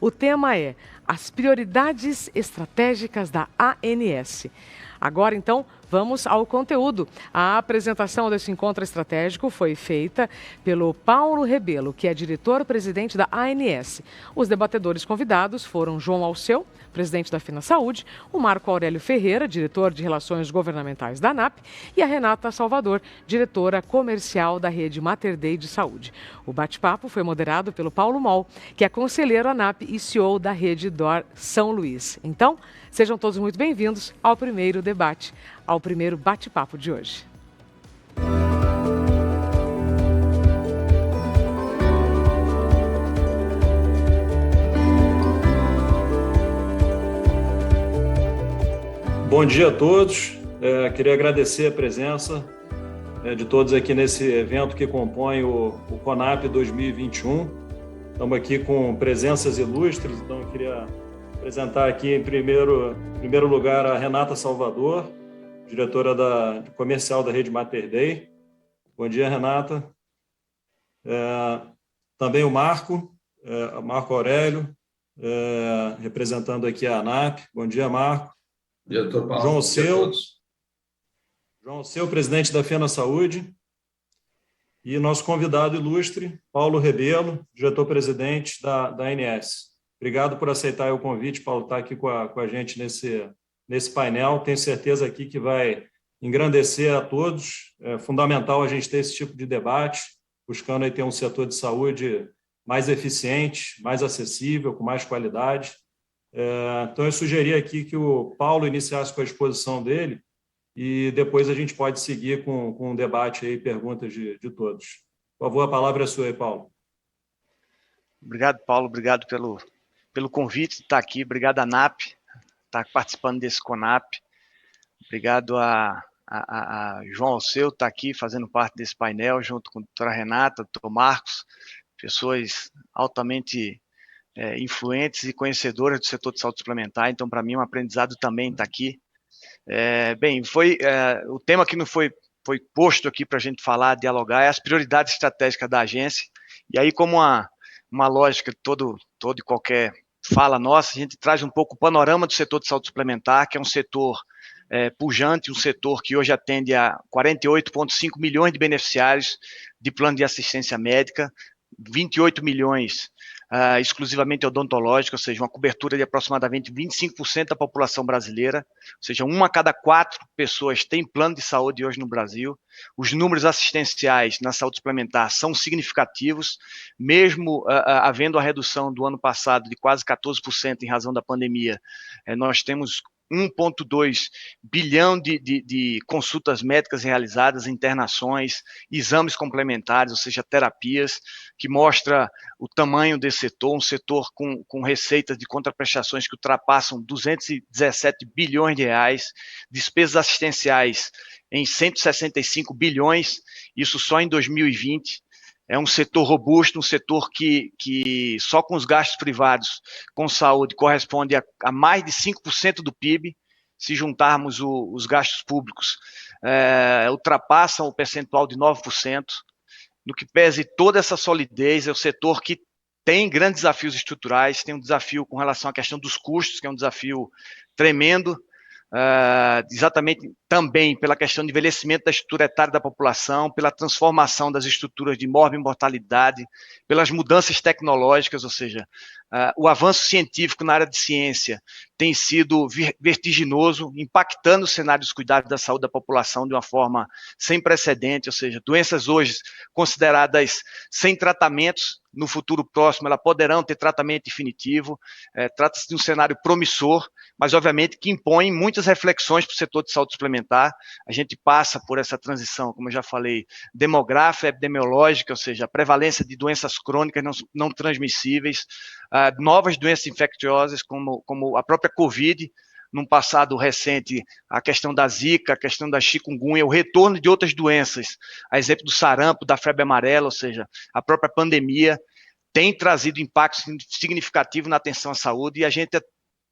O tema é as prioridades estratégicas da ANS. Agora, então, vamos ao conteúdo. A apresentação desse encontro estratégico foi feita pelo Paulo Rebelo, que é diretor-presidente da ANS. Os debatedores convidados foram João Alceu, presidente da FenaSaúde, o Marco Aurélio Ferreira, diretor de Relações Governamentais da ANAP, e a Renata Salvador, diretora comercial da rede Mater Dei de Saúde. O bate-papo foi moderado pelo Paulo Moll, que é conselheiro ANAP e CEO da rede DOR São Luís. Então, sejam todos muito bem-vindos ao primeiro debate, ao primeiro bate-papo de hoje. Bom dia a todos. Queria agradecer a presença de todos aqui nesse evento que compõe o CONAP 2021. Estamos aqui com presenças ilustres, então eu queria apresentar aqui em primeiro lugar a Renata Salvador, diretora comercial da rede Mater Dei. Bom dia, Renata. Também o Marco Aurélio, representando aqui a ANAP. Bom dia, Marco. Diretor Paulo, João Alceu, presidente da FenaSaúde, e nosso convidado ilustre, Paulo Rebelo, diretor-presidente da ANS. Obrigado por aceitar o convite, Paulo, estar aqui com a gente nesse painel. Tenho certeza aqui que vai engrandecer a todos. É fundamental a gente ter esse tipo de debate, buscando aí ter um setor de saúde mais eficiente, mais acessível, com mais qualidade. Então, eu sugeri aqui que o Paulo iniciasse com a exposição dele e depois a gente pode seguir com um debate e perguntas de todos. Por favor, a palavra é sua aí, Paulo. Obrigado, Paulo. Obrigado pelo convite de estar aqui. Obrigado, ANAP, estar participando desse CONAP. Obrigado a João Alceu, estar aqui fazendo parte desse painel, junto com a doutora Renata, o doutor Marcos, pessoas altamente influentes e conhecedoras do setor de saúde suplementar, então para mim é um aprendizado também estar aqui. O tema que não foi posto aqui para a gente falar, dialogar, é as prioridades estratégicas da agência, e aí como uma lógica de todo e qualquer fala nossa, a gente traz um pouco o panorama do setor de saúde suplementar, que é um setor pujante, um setor que hoje atende a 48,5 milhões de beneficiários de plano de assistência médica, 28 milhões exclusivamente odontológica, ou seja, uma cobertura de aproximadamente 25% da população brasileira, ou seja, 1 a cada 4 pessoas tem plano de saúde hoje no Brasil. Os números assistenciais na saúde suplementar são significativos, mesmo havendo a redução do ano passado de quase 14% em razão da pandemia, nós temos 1,2 bilhão de consultas médicas realizadas, internações, exames complementares, ou seja, terapias, que mostra o tamanho desse setor, um setor com receitas de contraprestações que ultrapassam 217 bilhões de reais, despesas assistenciais em 165 bilhões, isso só em 2020. É um setor robusto, um setor que só com os gastos privados com saúde corresponde a mais de 5% do PIB. Se juntarmos os gastos públicos, ultrapassam o percentual de 9%. No que pese toda essa solidez, é o setor que tem grandes desafios estruturais, tem um desafio com relação à questão dos custos, que é um desafio tremendo, exatamente também pela questão do envelhecimento da estrutura etária da população, pela transformação das estruturas de morbimortalidade, pelas mudanças tecnológicas, ou seja, o avanço científico na área de ciência tem sido vertiginoso, impactando o cenário dos cuidados da saúde da população de uma forma sem precedente, ou seja, doenças hoje consideradas sem tratamentos, no futuro próximo elas poderão ter tratamento definitivo. Trata-se de um cenário promissor, mas obviamente que impõe muitas reflexões para o setor de saúde suplementar. A gente passa por essa transição, como eu já falei, demográfica, epidemiológica, ou seja, a prevalência de doenças crônicas não transmissíveis, novas doenças infecciosas, como a própria Covid, num passado recente, a questão da Zika, a questão da chikungunya, o retorno de outras doenças, a exemplo do sarampo, da febre amarela, ou seja, a própria pandemia tem trazido impacto significativo na atenção à saúde, e a gente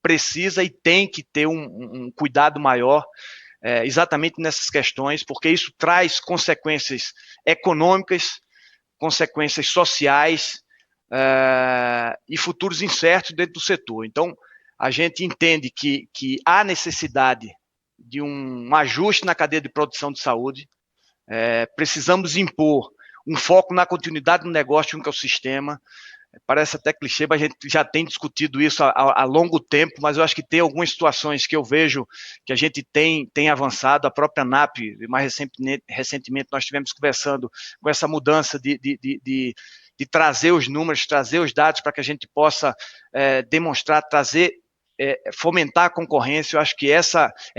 precisa e tem que ter um cuidado maior exatamente nessas questões, porque isso traz consequências econômicas, consequências sociais, e futuros incertos dentro do setor. Então, a gente entende que há necessidade de um ajuste na cadeia de produção de saúde, precisamos impor um foco na continuidade do negócio e no ecossistema. Parece até clichê, mas a gente já tem discutido isso há longo tempo, mas eu acho que tem algumas situações que eu vejo que a gente tem avançado. A própria ANAP, mais recentemente, nós estivemos conversando com essa mudança de trazer os números, trazer os dados para que a gente possa demonstrar, fomentar a concorrência. Eu acho que é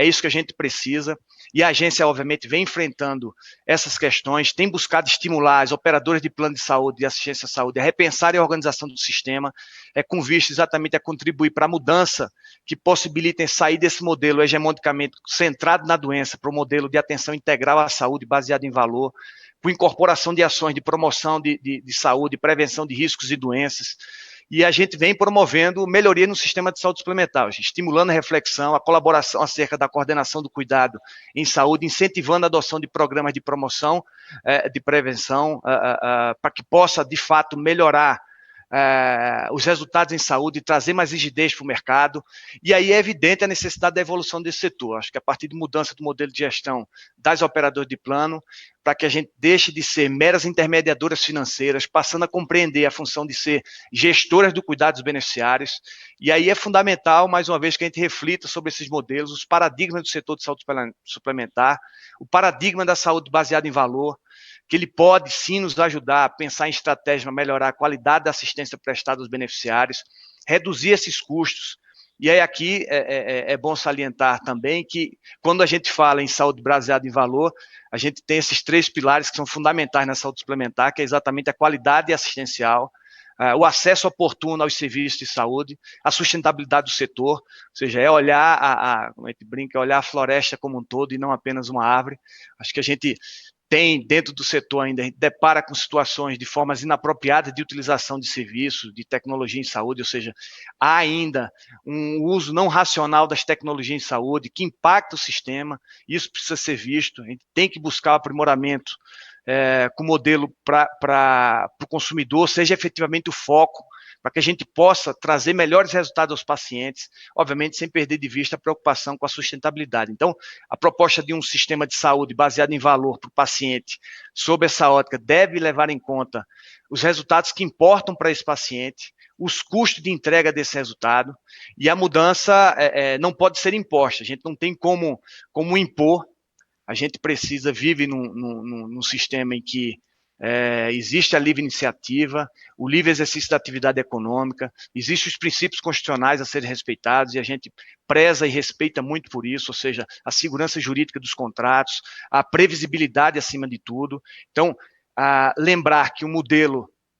isso que a gente precisa. E a agência, obviamente, vem enfrentando essas questões, tem buscado estimular as operadoras de plano de saúde e assistência à saúde a repensarem a organização do sistema, com vista exatamente a contribuir para a mudança que possibilitem sair desse modelo hegemonicamente centrado na doença para o modelo de atenção integral à saúde baseado em valor, com incorporação de ações de promoção de saúde, prevenção de riscos e doenças. E a gente vem promovendo melhoria no sistema de saúde suplementar, estimulando a reflexão, a colaboração acerca da coordenação do cuidado em saúde, incentivando a adoção de programas de promoção, de prevenção, para que possa, de fato, melhorar os resultados em saúde e trazer mais rigidez para o mercado. E aí é evidente a necessidade da evolução desse setor. Acho que a partir de mudança do modelo de gestão das operadoras de plano, para que a gente deixe de ser meras intermediadoras financeiras, passando a compreender a função de ser gestoras do cuidado dos beneficiários. E aí é fundamental, mais uma vez, que a gente reflita sobre esses modelos, os paradigmas do setor de saúde suplementar, o paradigma da saúde baseada em valor, que ele pode sim nos ajudar a pensar em estratégias para melhorar a qualidade da assistência prestada aos beneficiários, reduzir esses custos. E aí aqui é bom salientar também que quando a gente fala em saúde baseada em valor, a gente tem esses 3 pilares que são fundamentais na saúde suplementar, que é exatamente a qualidade assistencial, o acesso oportuno aos serviços de saúde, a sustentabilidade do setor, ou seja, é olhar, como a gente brinca, é olhar a floresta como um todo e não apenas uma árvore. Acho que a gente tem dentro do setor ainda, a gente depara com situações de formas inapropriadas de utilização de serviços, de tecnologia em saúde, ou seja, há ainda um uso não racional das tecnologias em saúde que impacta o sistema, isso precisa ser visto, a gente tem que buscar o aprimoramento com o modelo para o consumidor, seja efetivamente o foco, para que a gente possa trazer melhores resultados aos pacientes, obviamente sem perder de vista a preocupação com a sustentabilidade. Então, a proposta de um sistema de saúde baseado em valor para o paciente, sob essa ótica, deve levar em conta os resultados que importam para esse paciente, os custos de entrega desse resultado, e a mudança não pode ser imposta, a gente não tem como impor. A gente vive num sistema em que existe a livre iniciativa, o livre exercício da atividade econômica, existem os princípios constitucionais a serem respeitados e a gente preza e respeita muito por isso, ou seja, a segurança jurídica dos contratos, a previsibilidade acima de tudo. Então, lembrar que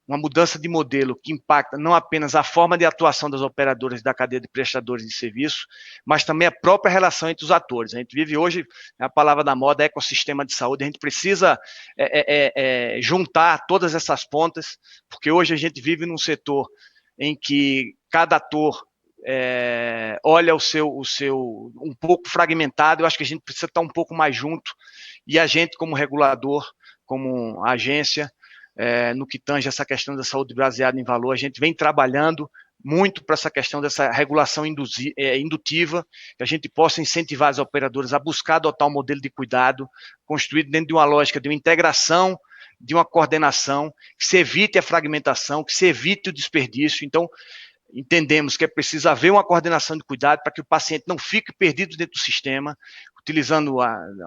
uma mudança de modelo que impacta não apenas a forma de atuação das operadoras da cadeia de prestadores de serviço, mas também a própria relação entre os atores. A gente vive hoje, a palavra da moda é ecossistema de saúde, a gente precisa juntar todas essas pontas, porque hoje a gente vive num setor em que cada ator olha o seu um pouco fragmentado. Eu acho que a gente precisa estar um pouco mais junto, e a gente, como regulador, como agência, no que tange essa questão da saúde baseada em valor, a gente vem trabalhando muito para essa questão dessa regulação indutiva, que a gente possa incentivar as operadoras a buscar adotar um modelo de cuidado construído dentro de uma lógica de uma integração, de uma coordenação, que se evite a fragmentação, que se evite o desperdício. Então, entendemos que é preciso haver uma coordenação de cuidado para que o paciente não fique perdido dentro do sistema, utilizando,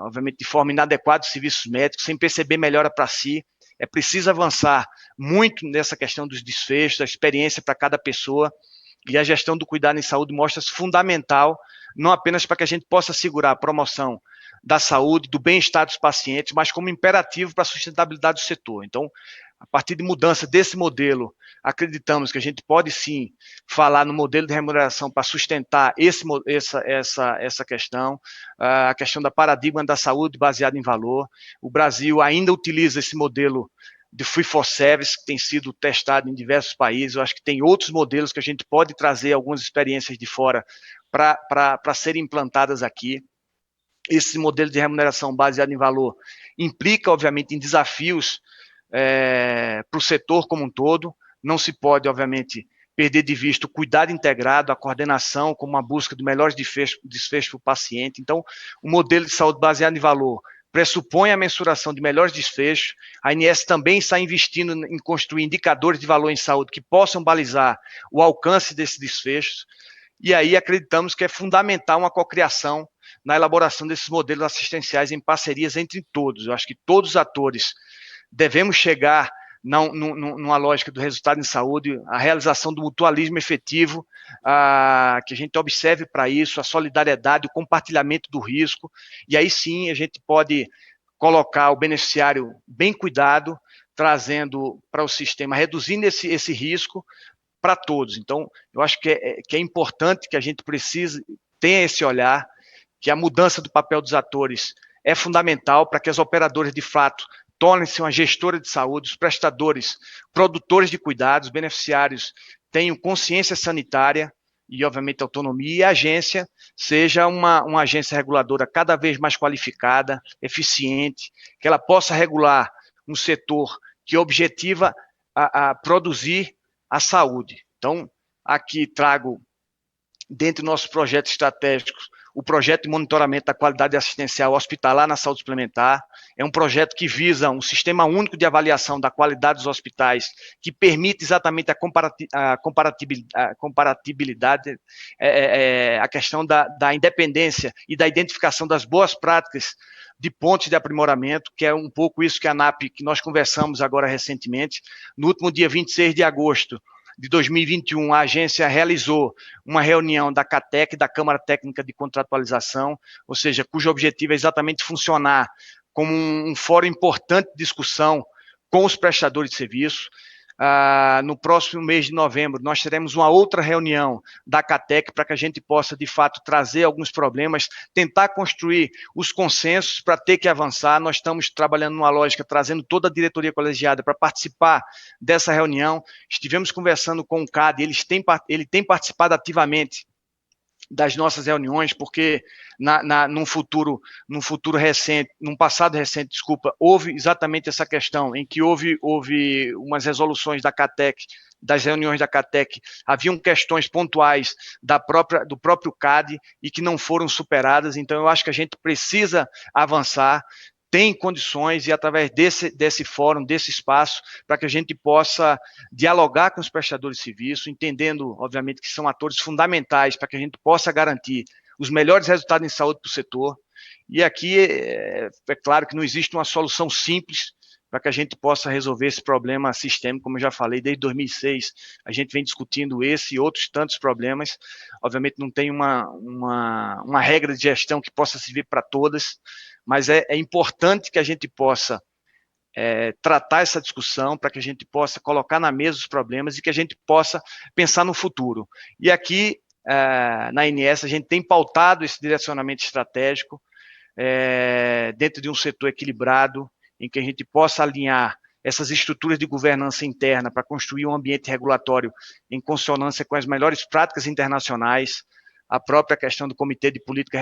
obviamente, de forma inadequada os serviços médicos, sem perceber melhora para si. É preciso avançar muito nessa questão dos desfechos, da experiência para cada pessoa, e a gestão do cuidado em saúde mostra-se fundamental, não apenas para que a gente possa assegurar a promoção da saúde, do bem-estar dos pacientes, mas como imperativo para a sustentabilidade do setor. Então, a partir de mudança desse modelo, acreditamos que a gente pode sim falar no modelo de remuneração para sustentar essa questão, a questão da paradigma da saúde baseada em valor. O Brasil ainda utiliza esse modelo de Fee for Service, que tem sido testado em diversos países. Eu acho que tem outros modelos que a gente pode trazer algumas experiências de fora para serem implantadas aqui. Esse modelo de remuneração baseado em valor implica, obviamente, em desafios para o setor como um todo, não se pode, obviamente, perder de vista o cuidado integrado, a coordenação, como a busca do melhor desfecho para o paciente. Então, o modelo de saúde baseado em valor pressupõe a mensuração de melhores desfechos. A ANS também está investindo em construir indicadores de valor em saúde que possam balizar o alcance desses desfechos. E aí acreditamos que é fundamental uma cocriação na elaboração desses modelos assistenciais em parcerias entre todos. Eu acho que todos os atores devemos chegar numa lógica do resultado em saúde, a realização do mutualismo efetivo, que a gente observe para isso, a solidariedade, o compartilhamento do risco, e aí sim a gente pode colocar o beneficiário bem cuidado, trazendo para o sistema, reduzindo esse risco para todos. Então, eu acho que é importante que a gente tenha esse olhar, que a mudança do papel dos atores é fundamental para que as operadoras, de fato, tornem-se uma gestora de saúde, os prestadores, produtores de cuidados, beneficiários tenham consciência sanitária e, obviamente, autonomia, e a agência seja uma agência reguladora cada vez mais qualificada, eficiente, que ela possa regular um setor que objetiva a produzir a saúde. Então, aqui trago, dentre nossos projetos estratégicos, o projeto de monitoramento da qualidade assistencial hospitalar na saúde suplementar. É um projeto que visa um sistema único de avaliação da qualidade dos hospitais, que permite exatamente a comparatibilidade, a questão da independência e da identificação das boas práticas de pontos de aprimoramento, que é um pouco isso que a ANAP, que nós conversamos agora recentemente. No último dia 26 de agosto de 2021, a agência realizou uma reunião da CATEC, da Câmara Técnica de Contratualização, ou seja, cujo objetivo é exatamente funcionar como um fórum importante de discussão com os prestadores de serviço. No próximo mês de novembro, nós teremos uma outra reunião da CATEC para que a gente possa, de fato, trazer alguns problemas, tentar construir os consensos para ter que avançar. Nós estamos trabalhando numa lógica, trazendo toda a diretoria colegiada para participar dessa reunião. Estivemos conversando com o CAD, ele tem participado ativamente das nossas reuniões, porque num passado recente, houve exatamente essa questão, em que houve umas resoluções da CATEC, das reuniões da CATEC, haviam questões pontuais do próprio CAD e que não foram superadas. Então eu acho que a gente precisa avançar, tem condições, e através desse fórum, desse espaço, para que a gente possa dialogar com os prestadores de serviço, entendendo, obviamente, que são atores fundamentais para que a gente possa garantir os melhores resultados em saúde para o setor. E aqui, é claro que não existe uma solução simples para que a gente possa resolver esse problema sistêmico, como eu já falei, desde 2006, a gente vem discutindo esse e outros tantos problemas. Obviamente não tem uma regra de gestão que possa servir para todas, mas é importante que a gente possa tratar essa discussão, para que a gente possa colocar na mesa os problemas e que a gente possa pensar no futuro. E aqui, na ANS, a gente tem pautado esse direcionamento estratégico dentro de um setor equilibrado, em que a gente possa alinhar essas estruturas de governança interna para construir um ambiente regulatório em consonância com as melhores práticas internacionais, a própria questão do Comitê de Política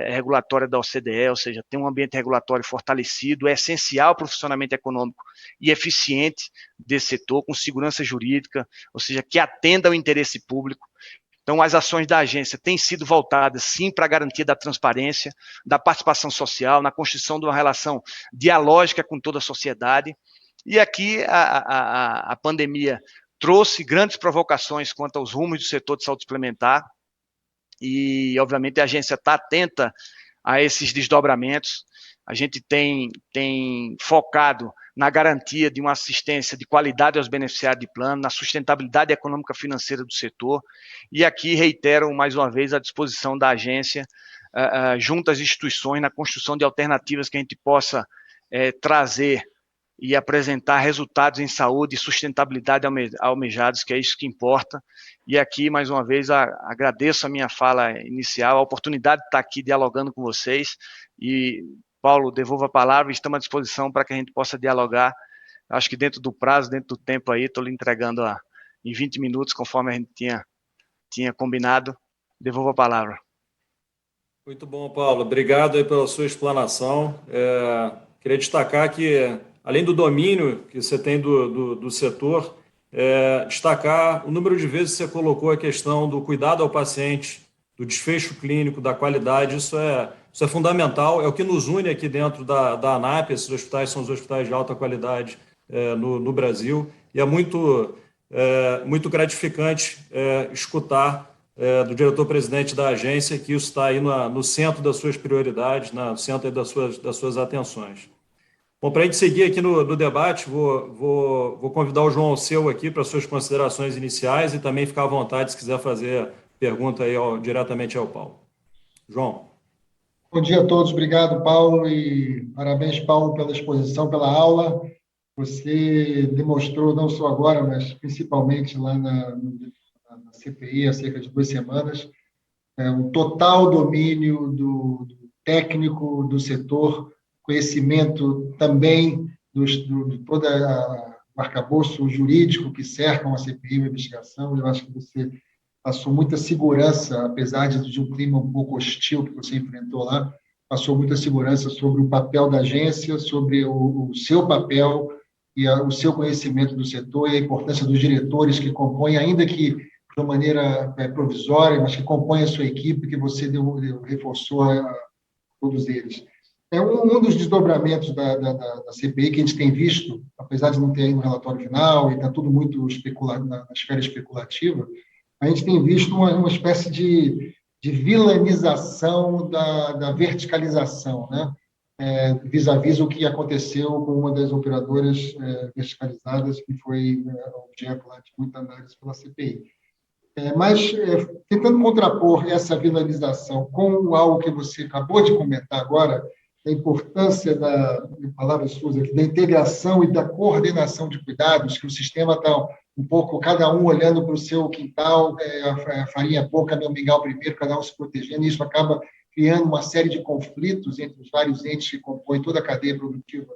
Regulatória da OCDE, ou seja, ter um ambiente regulatório fortalecido, é essencial para o funcionamento econômico e eficiente desse setor, com segurança jurídica, ou seja, que atenda ao interesse público. Então, as ações da agência têm sido voltadas, sim, para a garantia da transparência, da participação social, na construção de uma relação dialógica com toda a sociedade. E aqui a pandemia trouxe grandes provocações quanto aos rumos do setor de saúde suplementar, e, obviamente, a agência está atenta a esses desdobramentos. A gente tem focado na garantia de uma assistência de qualidade aos beneficiários de plano, na sustentabilidade econômica financeira do setor, e aqui reitero mais uma vez a disposição da agência junto às instituições na construção de alternativas que a gente possa trazer e apresentar resultados em saúde e sustentabilidade almejados, que é isso que importa. E aqui, mais uma vez, agradeço a minha fala inicial, a oportunidade de estar aqui dialogando com vocês. E, Paulo, devolvo a palavra e estamos à disposição para que a gente possa dialogar. Acho que dentro do prazo, dentro do tempo aí, estou lhe entregando em 20 minutos, conforme a gente tinha combinado. Devolvo a palavra. Muito bom, Paulo. Obrigado aí pela sua explanação. Queria destacar que, além do domínio que você tem do setor, destacar o número de vezes que você colocou a questão do cuidado ao paciente, do desfecho clínico, da qualidade. Isso é fundamental, é o que nos une aqui dentro da ANAP. Esses hospitais são os hospitais de alta qualidade no Brasil, e é muito gratificante escutar do diretor-presidente da agência que isso está aí no centro das suas prioridades, no centro das suas atenções. Bom, para a gente seguir aqui no debate, vou convidar o João Alceu aqui para suas considerações iniciais e também ficar à vontade se quiser fazer pergunta aí diretamente ao Paulo. João. Bom dia a todos, obrigado, Paulo, e parabéns, Paulo, pela exposição, pela aula. Você demonstrou, não só agora, mas principalmente lá na CPI, há cerca de 2 semanas, um total domínio do técnico do setor, conhecimento também de todo o arcabouço jurídico que cercam a CPI, a investigação. Eu acho que você passou muita segurança, apesar de um clima um pouco hostil que você enfrentou lá, passou muita segurança sobre o papel da agência, sobre o seu papel e o seu conhecimento do setor e a importância dos diretores que compõem, ainda que de uma maneira provisória, mas que compõem a sua equipe, que você reforçou a todos eles. Um dos desdobramentos da CPI que a gente tem visto, apesar de não ter ainda um relatório final e está tudo muito na esfera especulativa, a gente tem visto uma espécie de vilanização da verticalização, né? Vis-à-vis o que aconteceu com uma das operadoras verticalizadas, que foi objeto lá de muita análise pela CPI. Mas, tentando contrapor essa vilanização com algo que você acabou de comentar agora, a importância palavras suas aqui, da integração e da coordenação de cuidados, que o sistema está um pouco, cada um olhando para o seu quintal, a farinha pouca, meu mingau primeiro, cada um se protegendo, e isso acaba criando uma série de conflitos entre os vários entes que compõem toda a cadeia produtiva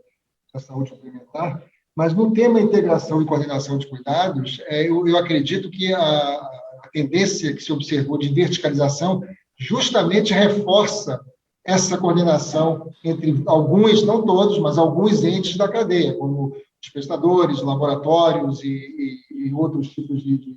da saúde suplementar. Mas no tema integração e coordenação de cuidados, eu acredito que a tendência que se observou de verticalização justamente reforça essa coordenação entre alguns, não todos, mas alguns entes da cadeia, como os prestadores, laboratórios e outros tipos de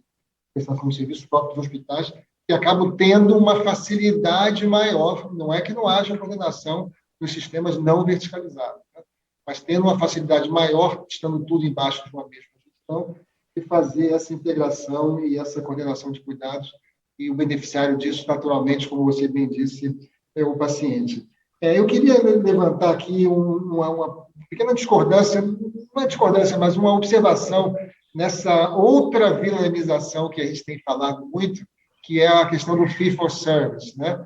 prestação de serviços próprios dos hospitais, que acabam tendo uma facilidade maior, não é que não haja coordenação dos sistemas não verticalizados, né? Mas tendo uma facilidade maior, estando tudo embaixo de uma mesma gestão, de fazer essa integração e essa coordenação de cuidados, e o beneficiário disso, naturalmente, como você bem disse, é o paciente. Eu queria levantar aqui uma pequena discordância, não é discordância, mas uma observação nessa outra vilanização que a gente tem falado muito, que é a questão do fee-for-service, né?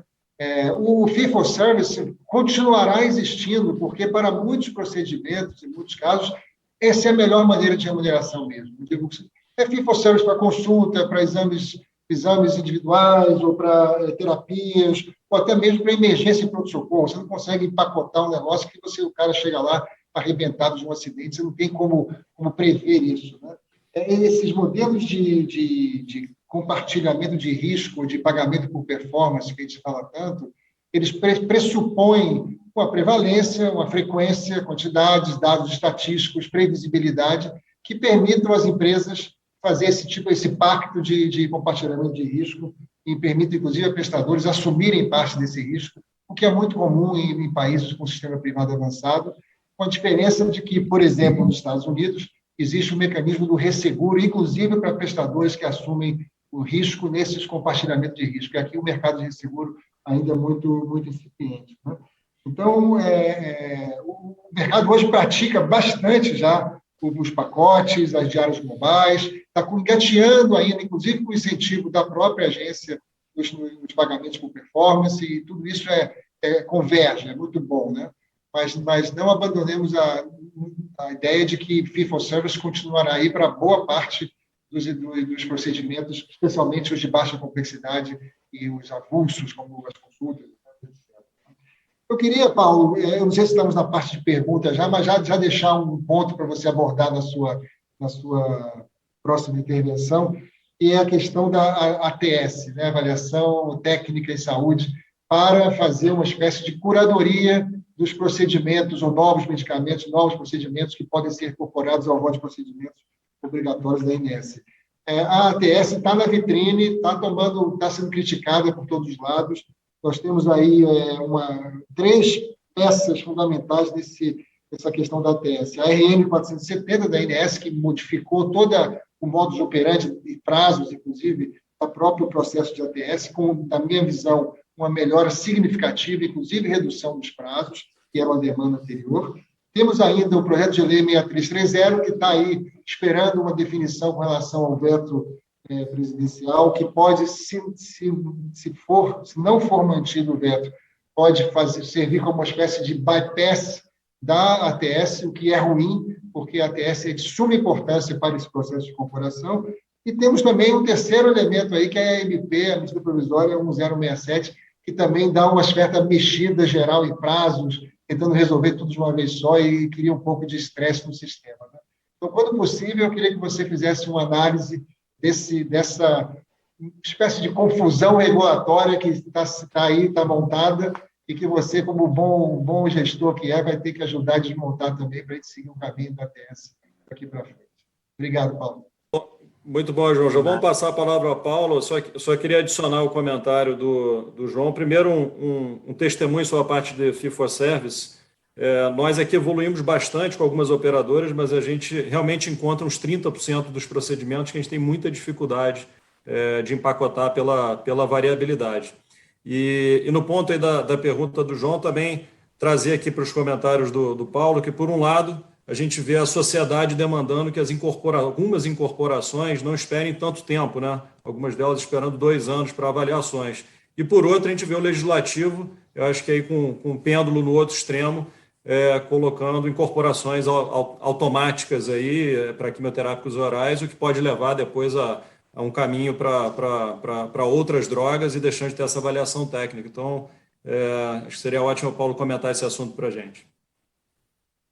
O fee-for-service continuará existindo, porque para muitos procedimentos, em muitos casos, essa é a melhor maneira de remuneração mesmo. É fee-for-service para consulta, para exames individuais, ou para terapias, ou até mesmo para emergência e pronto-socorro. Você não consegue empacotar um negócio que o cara chega lá arrebentado de um acidente, você não tem como prever isso, né? Esses modelos de compartilhamento de risco, de pagamento por performance, que a gente fala tanto, eles pressupõem uma prevalência, uma frequência, quantidades, dados estatísticos, previsibilidade, que permitam às empresas fazer esse pacto de compartilhamento de risco e permite, inclusive, a prestadores assumirem parte desse risco, o que é muito comum em países com sistema privado avançado, com a diferença de que, por exemplo, nos Estados Unidos, existe um mecanismo do resseguro, inclusive para prestadores que assumem o risco nesses compartilhamentos de risco. E aqui o mercado de resseguro ainda é muito incipiente, né? Então, o mercado hoje pratica bastante já os pacotes, as diárias globais, está engateando ainda, inclusive com o incentivo da própria agência dos pagamentos por performance, e tudo isso converge, é muito bom, né? Mas não abandonemos a ideia de que fee-for-service continuará aí para boa parte dos procedimentos, especialmente os de baixa complexidade e os avulsos, como as consultas, etc. Eu queria, Paulo, eu não sei se estamos na parte de perguntas já, mas já deixar um ponto para você abordar na sua próxima intervenção, e é a questão da ATS, né, Avaliação Técnica em Saúde, para fazer uma espécie de curadoria dos procedimentos ou novos medicamentos, novos procedimentos que podem ser incorporados ao rol de procedimentos obrigatórios da ANS. A ATS está na vitrine, está sendo criticada por todos os lados. Nós temos aí 3 peças fundamentais dessa questão da ATS. A RN 470 da ANS, que modificou todo o modus operandi e prazos, inclusive, do próprio processo de ATS, com, na minha visão, uma melhora significativa, inclusive redução dos prazos, que era uma demanda anterior. Temos ainda o projeto de lei 6330, que está aí esperando uma definição com relação ao veto presidencial, que pode, se não for mantido o veto, pode servir como uma espécie de bypass da ATS, o que é ruim, porque a ATS é de suma importância para esse processo de incorporação. E temos também um terceiro elemento aí, que é a MP, a medida provisória 1067, que também dá uma certa mexida geral em prazos, tentando resolver tudo de uma vez só e cria um pouco de estresse no sistema, né? Então, quando possível, eu queria que você fizesse uma análise dessa espécie de confusão regulatória que está aí, está montada, e que você, como bom gestor que vai ter que ajudar a desmontar também para a gente seguir o caminho da ATS daqui para frente. Obrigado, Paulo. Muito bom, João. Já vamos passar a palavra ao Paulo. Só queria adicionar o comentário do João. Primeiro, um testemunho sobre a parte de FIFO-Service. Nós aqui evoluímos bastante com algumas operadoras, mas a gente realmente encontra uns 30% dos procedimentos que a gente tem muita dificuldade de empacotar pela variabilidade. E no ponto aí da pergunta do João, também trazer aqui para os comentários do Paulo, que, por um lado, a gente vê a sociedade demandando que algumas incorporações não esperem tanto tempo, né? Algumas delas esperando 2 anos para avaliações. E, por outro, a gente vê o legislativo, eu acho que aí com um pêndulo no outro extremo, colocando incorporações automáticas aí para quimioterápicos orais, o que pode levar depois a um caminho para outras drogas e deixando de ter essa avaliação técnica. Então, acho que seria ótimo o Paulo comentar esse assunto para a gente.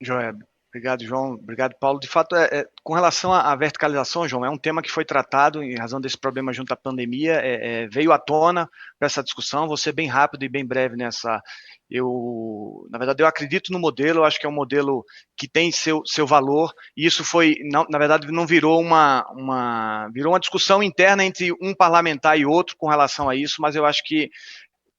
Joia. Obrigado, João. Obrigado, Paulo. De fato, com relação à verticalização, João, é um tema que foi tratado em razão desse problema junto à pandemia, veio à tona para essa discussão. Vou ser bem rápido e bem breve nessa. Na verdade, eu acredito no modelo, eu acho que é um modelo que tem seu valor, e isso foi, na verdade, não virou virou uma discussão interna entre um parlamentar e outro com relação a isso, mas eu acho que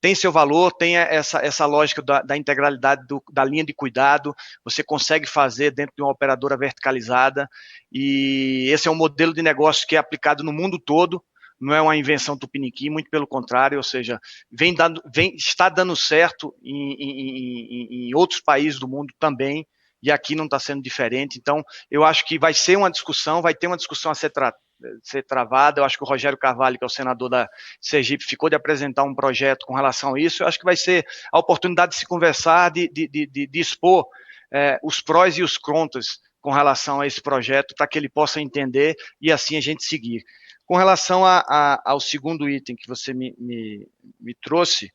tem seu valor, tem essa lógica da integralidade da linha de cuidado, você consegue fazer dentro de uma operadora verticalizada, e esse é um modelo de negócio que é aplicado no mundo todo, não é uma invenção tupiniquim, muito pelo contrário, ou seja, está dando certo em outros países do mundo também, e aqui não está sendo diferente. Então, eu acho que vai ter uma discussão a ser travada. Eu acho que o Rogério Carvalho, que é o senador da Sergipe, ficou de apresentar um projeto com relação a isso. Eu acho que vai ser a oportunidade de se conversar, de expor os prós e os contras com relação a esse projeto, para que ele possa entender e assim a gente seguir. Com relação ao segundo item que você me trouxe,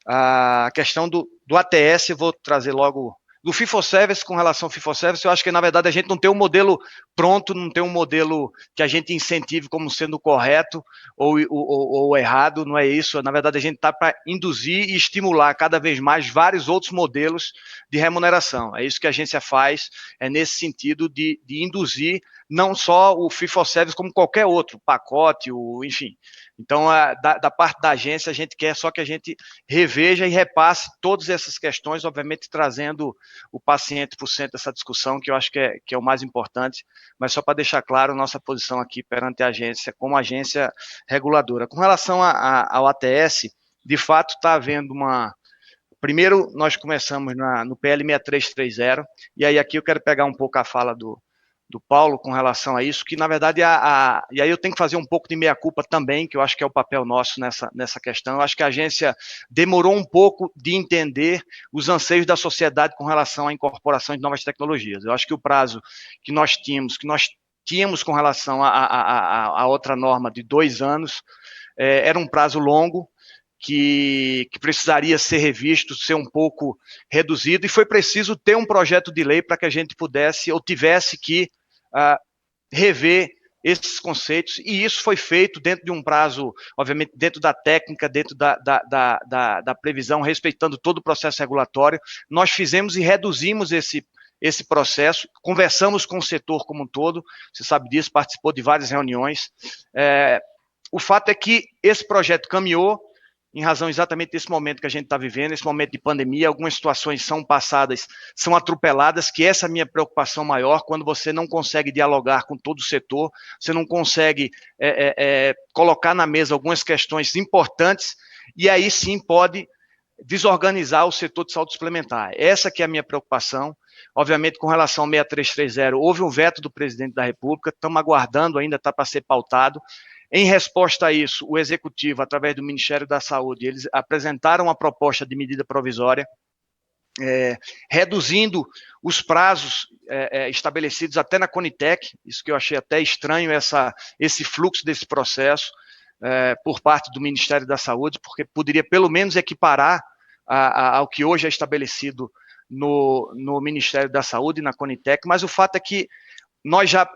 a questão do ATS, eu vou trazer logo do FIFO-Service. Com relação ao FIFO-Service, eu acho que, na verdade, a gente não tem um modelo pronto, não tem um modelo que a gente incentive como sendo correto ou errado, não é isso. Na verdade, a gente está para induzir e estimular cada vez mais vários outros modelos de remuneração. É isso que a agência faz, é nesse sentido de induzir não só o FIFO-Service, como qualquer outro pacote, enfim. Então, da parte da agência, a gente quer só que a gente reveja e repasse todas essas questões, obviamente trazendo o paciente por cento dessa discussão, que eu acho que é o mais importante, mas só para deixar claro nossa posição aqui perante a agência, como agência reguladora. Com relação ao ATS, de fato está havendo Primeiro, nós começamos no PL 6330, e aí aqui eu quero pegar um pouco a fala do Paulo com relação a isso, que na verdade, e aí eu tenho que fazer um pouco de meia-culpa também, que eu acho que é o papel nosso nessa questão. Eu acho que a agência demorou um pouco de entender os anseios da sociedade com relação à incorporação de novas tecnologias. Eu acho que o prazo que nós tínhamos com relação a outra norma de 2 anos, era um prazo longo, que precisaria ser revisto, ser um pouco reduzido, e foi preciso ter um projeto de lei para que a gente pudesse ou tivesse que rever esses conceitos, e isso foi feito dentro de um prazo, obviamente, dentro da técnica, dentro da previsão, respeitando todo o processo regulatório. Nós fizemos e reduzimos esse processo, conversamos com o setor como um todo, você sabe disso, participou de várias reuniões. O fato é que esse projeto caminhou em razão exatamente desse momento que a gente está vivendo, esse momento de pandemia. Algumas situações são passadas, são atropeladas, que essa é a minha preocupação maior, quando você não consegue dialogar com todo o setor, você não consegue colocar na mesa algumas questões importantes, e aí sim pode desorganizar o setor de saúde suplementar. Essa que é a minha preocupação. Obviamente, com relação ao 6330, houve um veto do presidente da República, estamos aguardando, ainda está para ser pautado. Em resposta a isso, o Executivo, através do Ministério da Saúde, eles apresentaram uma proposta de medida provisória, reduzindo os prazos estabelecidos até na Conitec, isso que eu achei até estranho, esse fluxo desse processo por parte do Ministério da Saúde, porque poderia pelo menos equiparar ao que hoje é estabelecido no Ministério da Saúde e na Conitec, mas o fato é que nós já,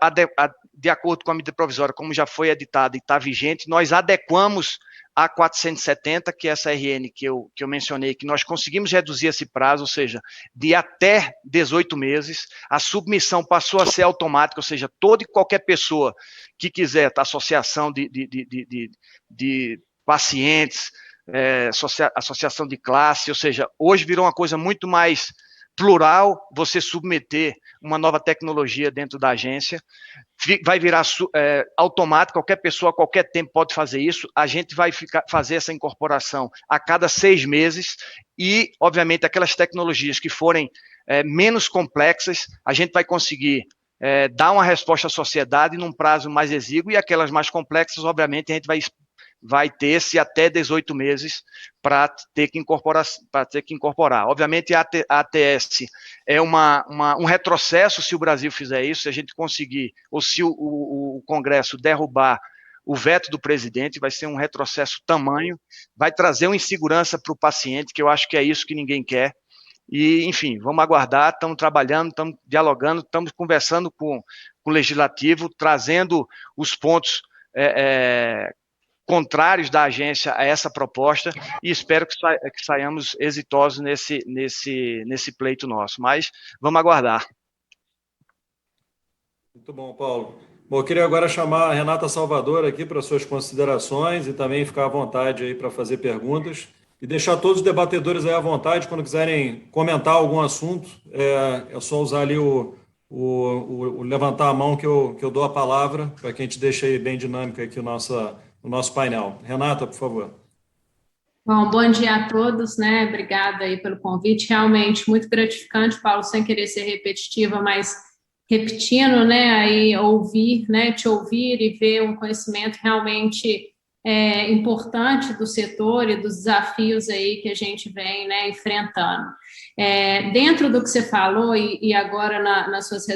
de acordo com a medida provisória, como já foi editada e está vigente, nós adequamos a 470, que é essa RN que eu mencionei, que nós conseguimos reduzir esse prazo, ou seja, de até 18 meses, a submissão passou a ser automática, ou seja, toda e qualquer pessoa que quiser, associação de pacientes, associação de classe, ou seja, hoje virou uma coisa muito mais plural, você submeter uma nova tecnologia dentro da agência, vai virar automático, qualquer pessoa, a qualquer tempo pode fazer isso, a gente vai fazer essa incorporação a cada 6 meses e, obviamente, aquelas tecnologias que forem menos complexas, a gente vai conseguir dar uma resposta à sociedade num prazo mais exíguo e aquelas mais complexas, obviamente, a gente vai ter-se até 18 meses para ter que incorporar. Obviamente, a ATS é um retrocesso se o Brasil fizer isso, se a gente conseguir, ou se o Congresso derrubar o veto do presidente, vai ser um retrocesso tamanho, vai trazer uma insegurança para o paciente, que eu acho que é isso que ninguém quer. E, enfim, vamos aguardar, estamos trabalhando, estamos dialogando, estamos conversando com o Legislativo, trazendo os pontos contrários da agência a essa proposta e espero que saiamos exitosos nesse pleito nosso, mas vamos aguardar. Muito bom, Paulo. Bom, eu queria agora chamar a Renata Salvador aqui para suas considerações e também ficar à vontade aí para fazer perguntas e deixar todos os debatedores aí à vontade quando quiserem comentar algum assunto, é só usar ali o levantar a mão que eu dou a palavra para que a gente deixe aí bem dinâmico aqui o nosso painel. Renata, por favor. Bom dia a todos, né? Obrigada aí pelo convite. Realmente muito gratificante, Paulo, sem querer ser repetitiva, mas repetindo, né? Aí ouvir, né? Te ouvir e ver um conhecimento realmente importante do setor e dos desafios aí que a gente vem, né, enfrentando. Dentro do que você falou, e agora nas suas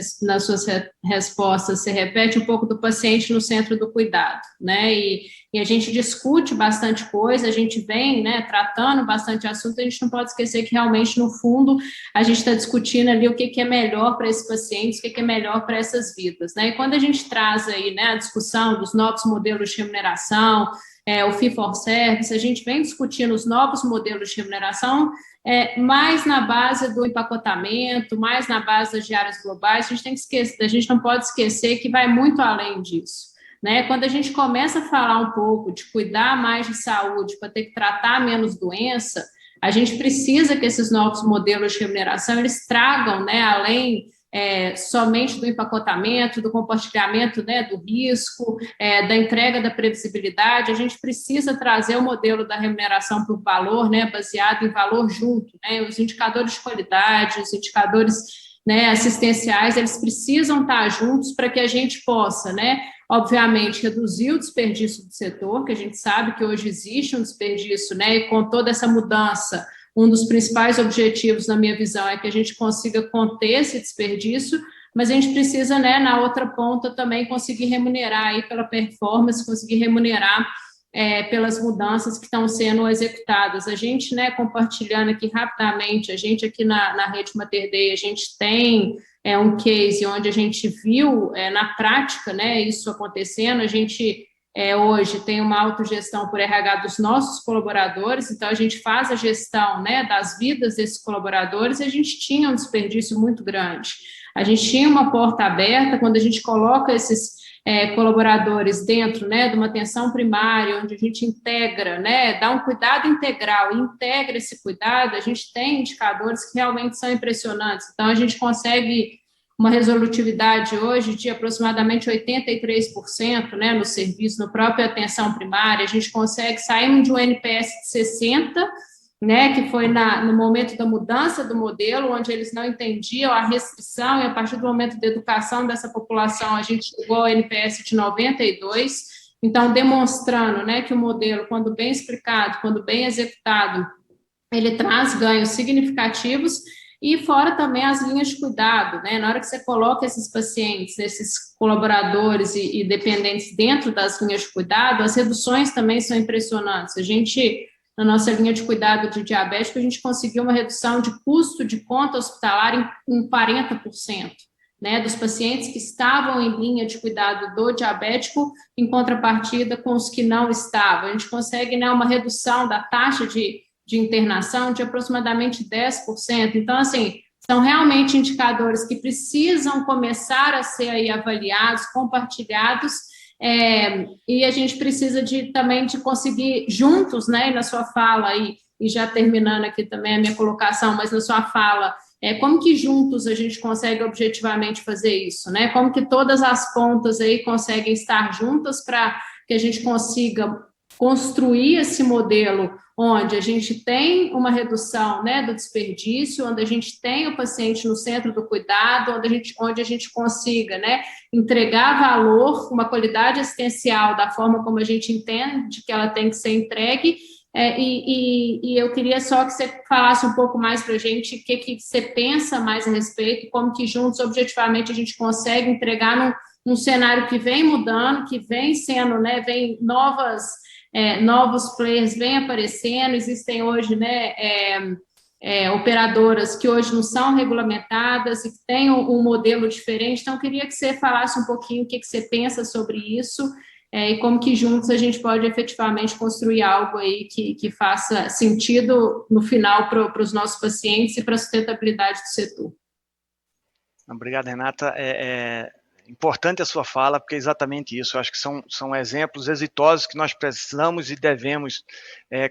respostas, você repete um pouco do paciente no centro do cuidado, né, e a gente discute bastante coisa, a gente vem, né, tratando bastante assunto, a gente não pode esquecer que realmente, no fundo, a gente está discutindo ali o que é melhor para esses pacientes, o que é melhor para essas vidas, né, e quando a gente traz aí, né, a discussão dos novos modelos de remuneração, o Fee for Service, a gente vem discutindo os novos modelos de remuneração, mais na base do empacotamento, mais na base das diárias globais, a gente não pode esquecer que vai muito além disso, né? Quando a gente começa a falar um pouco de cuidar mais de saúde para ter que tratar menos doença, a gente precisa que esses novos modelos de remuneração, eles tragam, né, além somente do empacotamento, do compartilhamento, né, do risco, da entrega da previsibilidade, a gente precisa trazer o modelo da remuneração por valor, né, baseado em valor junto, né, os indicadores de qualidade, os indicadores, né, assistenciais, eles precisam estar juntos para que a gente possa, né, obviamente, reduzir o desperdício do setor, que a gente sabe que hoje existe um desperdício, né, e com toda essa mudança, um dos principais objetivos, na minha visão, é que a gente consiga conter esse desperdício, mas a gente precisa, né, na outra ponta, também conseguir remunerar aí pela performance, conseguir remunerar pelas mudanças que estão sendo executadas. A gente, né, compartilhando aqui rapidamente, a gente aqui na Rede Mater Dei, a gente tem um case onde a gente viu na prática, né, isso acontecendo, a gente hoje tem uma autogestão por RH dos nossos colaboradores, então a gente faz a gestão, né, das vidas desses colaboradores, e a gente tinha um desperdício muito grande. A gente tinha uma porta aberta quando a gente coloca esses colaboradores dentro, né, de uma atenção primária, onde a gente integra, né, dá um cuidado integral e integra esse cuidado, a gente tem indicadores que realmente são impressionantes. Então, a gente consegue uma resolutividade hoje de aproximadamente 83%, né, no serviço, no próprio atenção primária, a gente consegue sair de um NPS de 60, né, que foi no momento da mudança do modelo, onde eles não entendiam a restrição, e a partir do momento da educação dessa população, a gente chegou ao NPS de 92, então, demonstrando, né, que o modelo, quando bem explicado, quando bem executado, ele traz ganhos significativos, e fora também as linhas de cuidado, né, na hora que você coloca esses pacientes, esses colaboradores e dependentes dentro das linhas de cuidado, as reduções também são impressionantes. A gente, na nossa linha de cuidado de diabético, a gente conseguiu uma redução de custo de conta hospitalar em 40%, né, dos pacientes que estavam em linha de cuidado do diabético, em contrapartida com os que não estavam. A gente consegue, né, uma redução da taxa de internação de aproximadamente 10%. Então, assim, são realmente indicadores que precisam começar a ser aí avaliados, compartilhados, e a gente precisa também de conseguir juntos, né, na sua fala, e já terminando aqui também a minha colocação, mas na sua fala, como que juntos a gente consegue objetivamente fazer isso, né? Como que todas as pontas aí conseguem estar juntas para que a gente consiga construir esse modelo onde a gente tem uma redução, né, do desperdício, onde a gente tem o paciente no centro do cuidado, onde a gente consiga, né, entregar valor, uma qualidade assistencial da forma como a gente entende que ela tem que ser entregue. E eu queria só que você falasse um pouco mais para a gente o que você pensa mais a respeito, como que juntos, objetivamente, a gente consegue entregar num cenário que vem mudando, que vem sendo, né, vem novos players vêm aparecendo, existem hoje, né, operadoras que hoje não são regulamentadas e que têm um modelo diferente. Então, eu queria que você falasse um pouquinho o que você pensa sobre isso, e como que juntos a gente pode efetivamente construir algo aí que faça sentido no final para os nossos pacientes e para a sustentabilidade do setor. Obrigado, Renata. Importante a sua fala, porque é exatamente isso. Eu acho que são exemplos exitosos que nós precisamos e devemos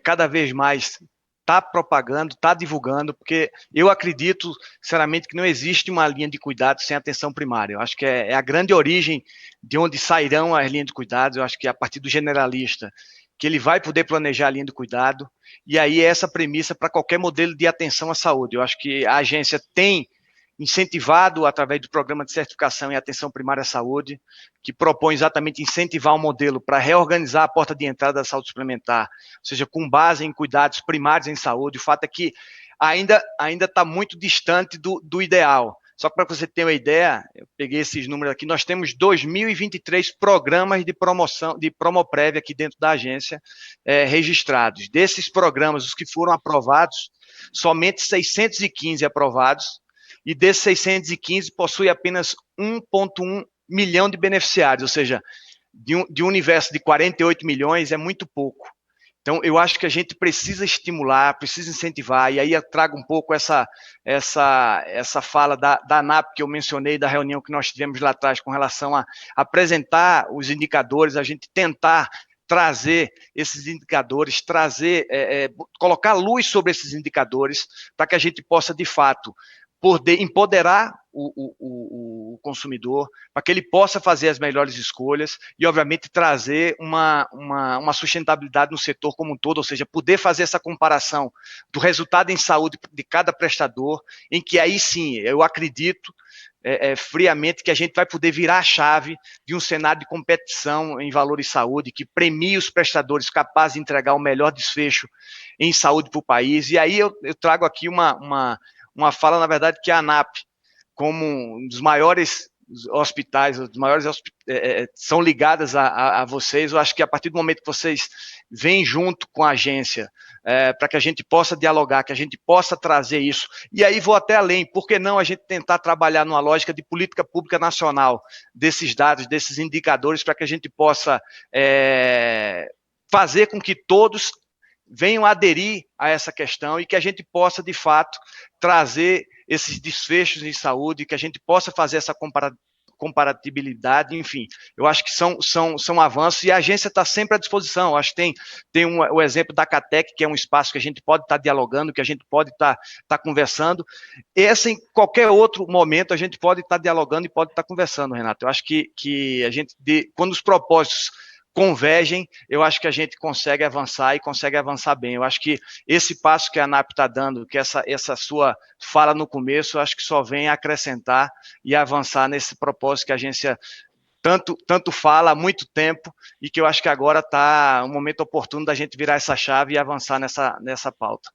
cada vez mais estar propagando, estar divulgando, porque eu acredito, sinceramente, que não existe uma linha de cuidado sem atenção primária. Eu acho que é a grande origem de onde sairão as linhas de cuidados. Eu acho que é a partir do generalista, que ele vai poder planejar a linha de cuidado, e aí é essa premissa para qualquer modelo de atenção à saúde. Eu acho que a agência tem incentivado através do programa de certificação em atenção primária à saúde, que propõe exatamente incentivar um modelo para reorganizar a porta de entrada da saúde suplementar, ou seja, com base em cuidados primários em saúde. O fato é que ainda está muito distante do ideal. Só para você ter uma ideia, eu peguei esses números aqui, nós temos 2.023 programas de promoção, de Promoprévia aqui dentro da agência registrados. Desses programas, os que foram aprovados, somente 615 aprovados, e desses 615 possui apenas 1,1 milhão de beneficiários, ou seja, de um universo de 48 milhões é muito pouco. Então, eu acho que a gente precisa estimular, precisa incentivar, e aí eu trago um pouco essa fala da ANAP que eu mencionei, da reunião que nós tivemos lá atrás com relação a apresentar os indicadores, a gente tentar trazer esses indicadores, colocar luz sobre esses indicadores, para que a gente possa, de fato, poder empoderar o consumidor, para que ele possa fazer as melhores escolhas e, obviamente, trazer uma sustentabilidade no setor como um todo, ou seja, poder fazer essa comparação do resultado em saúde de cada prestador, em que aí sim, eu acredito friamente que a gente vai poder virar a chave de um cenário de competição em valor e saúde, que premie os prestadores capazes de entregar o melhor desfecho em saúde para o país. E aí eu trago aqui uma fala, na verdade, que a ANAP, como um dos maiores hospitais, os maiores são ligadas a vocês. Eu acho que a partir do momento que vocês vêm junto com a agência, para que a gente possa dialogar, que a gente possa trazer isso, e aí vou até além, por que não a gente tentar trabalhar numa lógica de política pública nacional, desses dados, desses indicadores, para que a gente possa fazer com que todos venham aderir a essa questão e que a gente possa, de fato, trazer esses desfechos em saúde, que a gente possa fazer essa comparatibilidade, enfim, eu acho que são avanços e a agência está sempre à disposição. Eu acho que tem o exemplo da CATEC, que é um espaço que a gente pode estar dialogando, que a gente pode estar conversando. Esse, em qualquer outro momento, a gente pode estar dialogando e pode estar conversando, Renato. Eu acho que a gente, quando os propósitos convergem, eu acho que a gente consegue avançar e consegue avançar bem. Eu acho que esse passo que a ANAP está dando, que essa sua fala no começo, eu acho que só vem acrescentar e avançar nesse propósito que a agência tanto fala há muito tempo e que eu acho que agora está um momento oportuno da gente virar essa chave e avançar nessa pauta.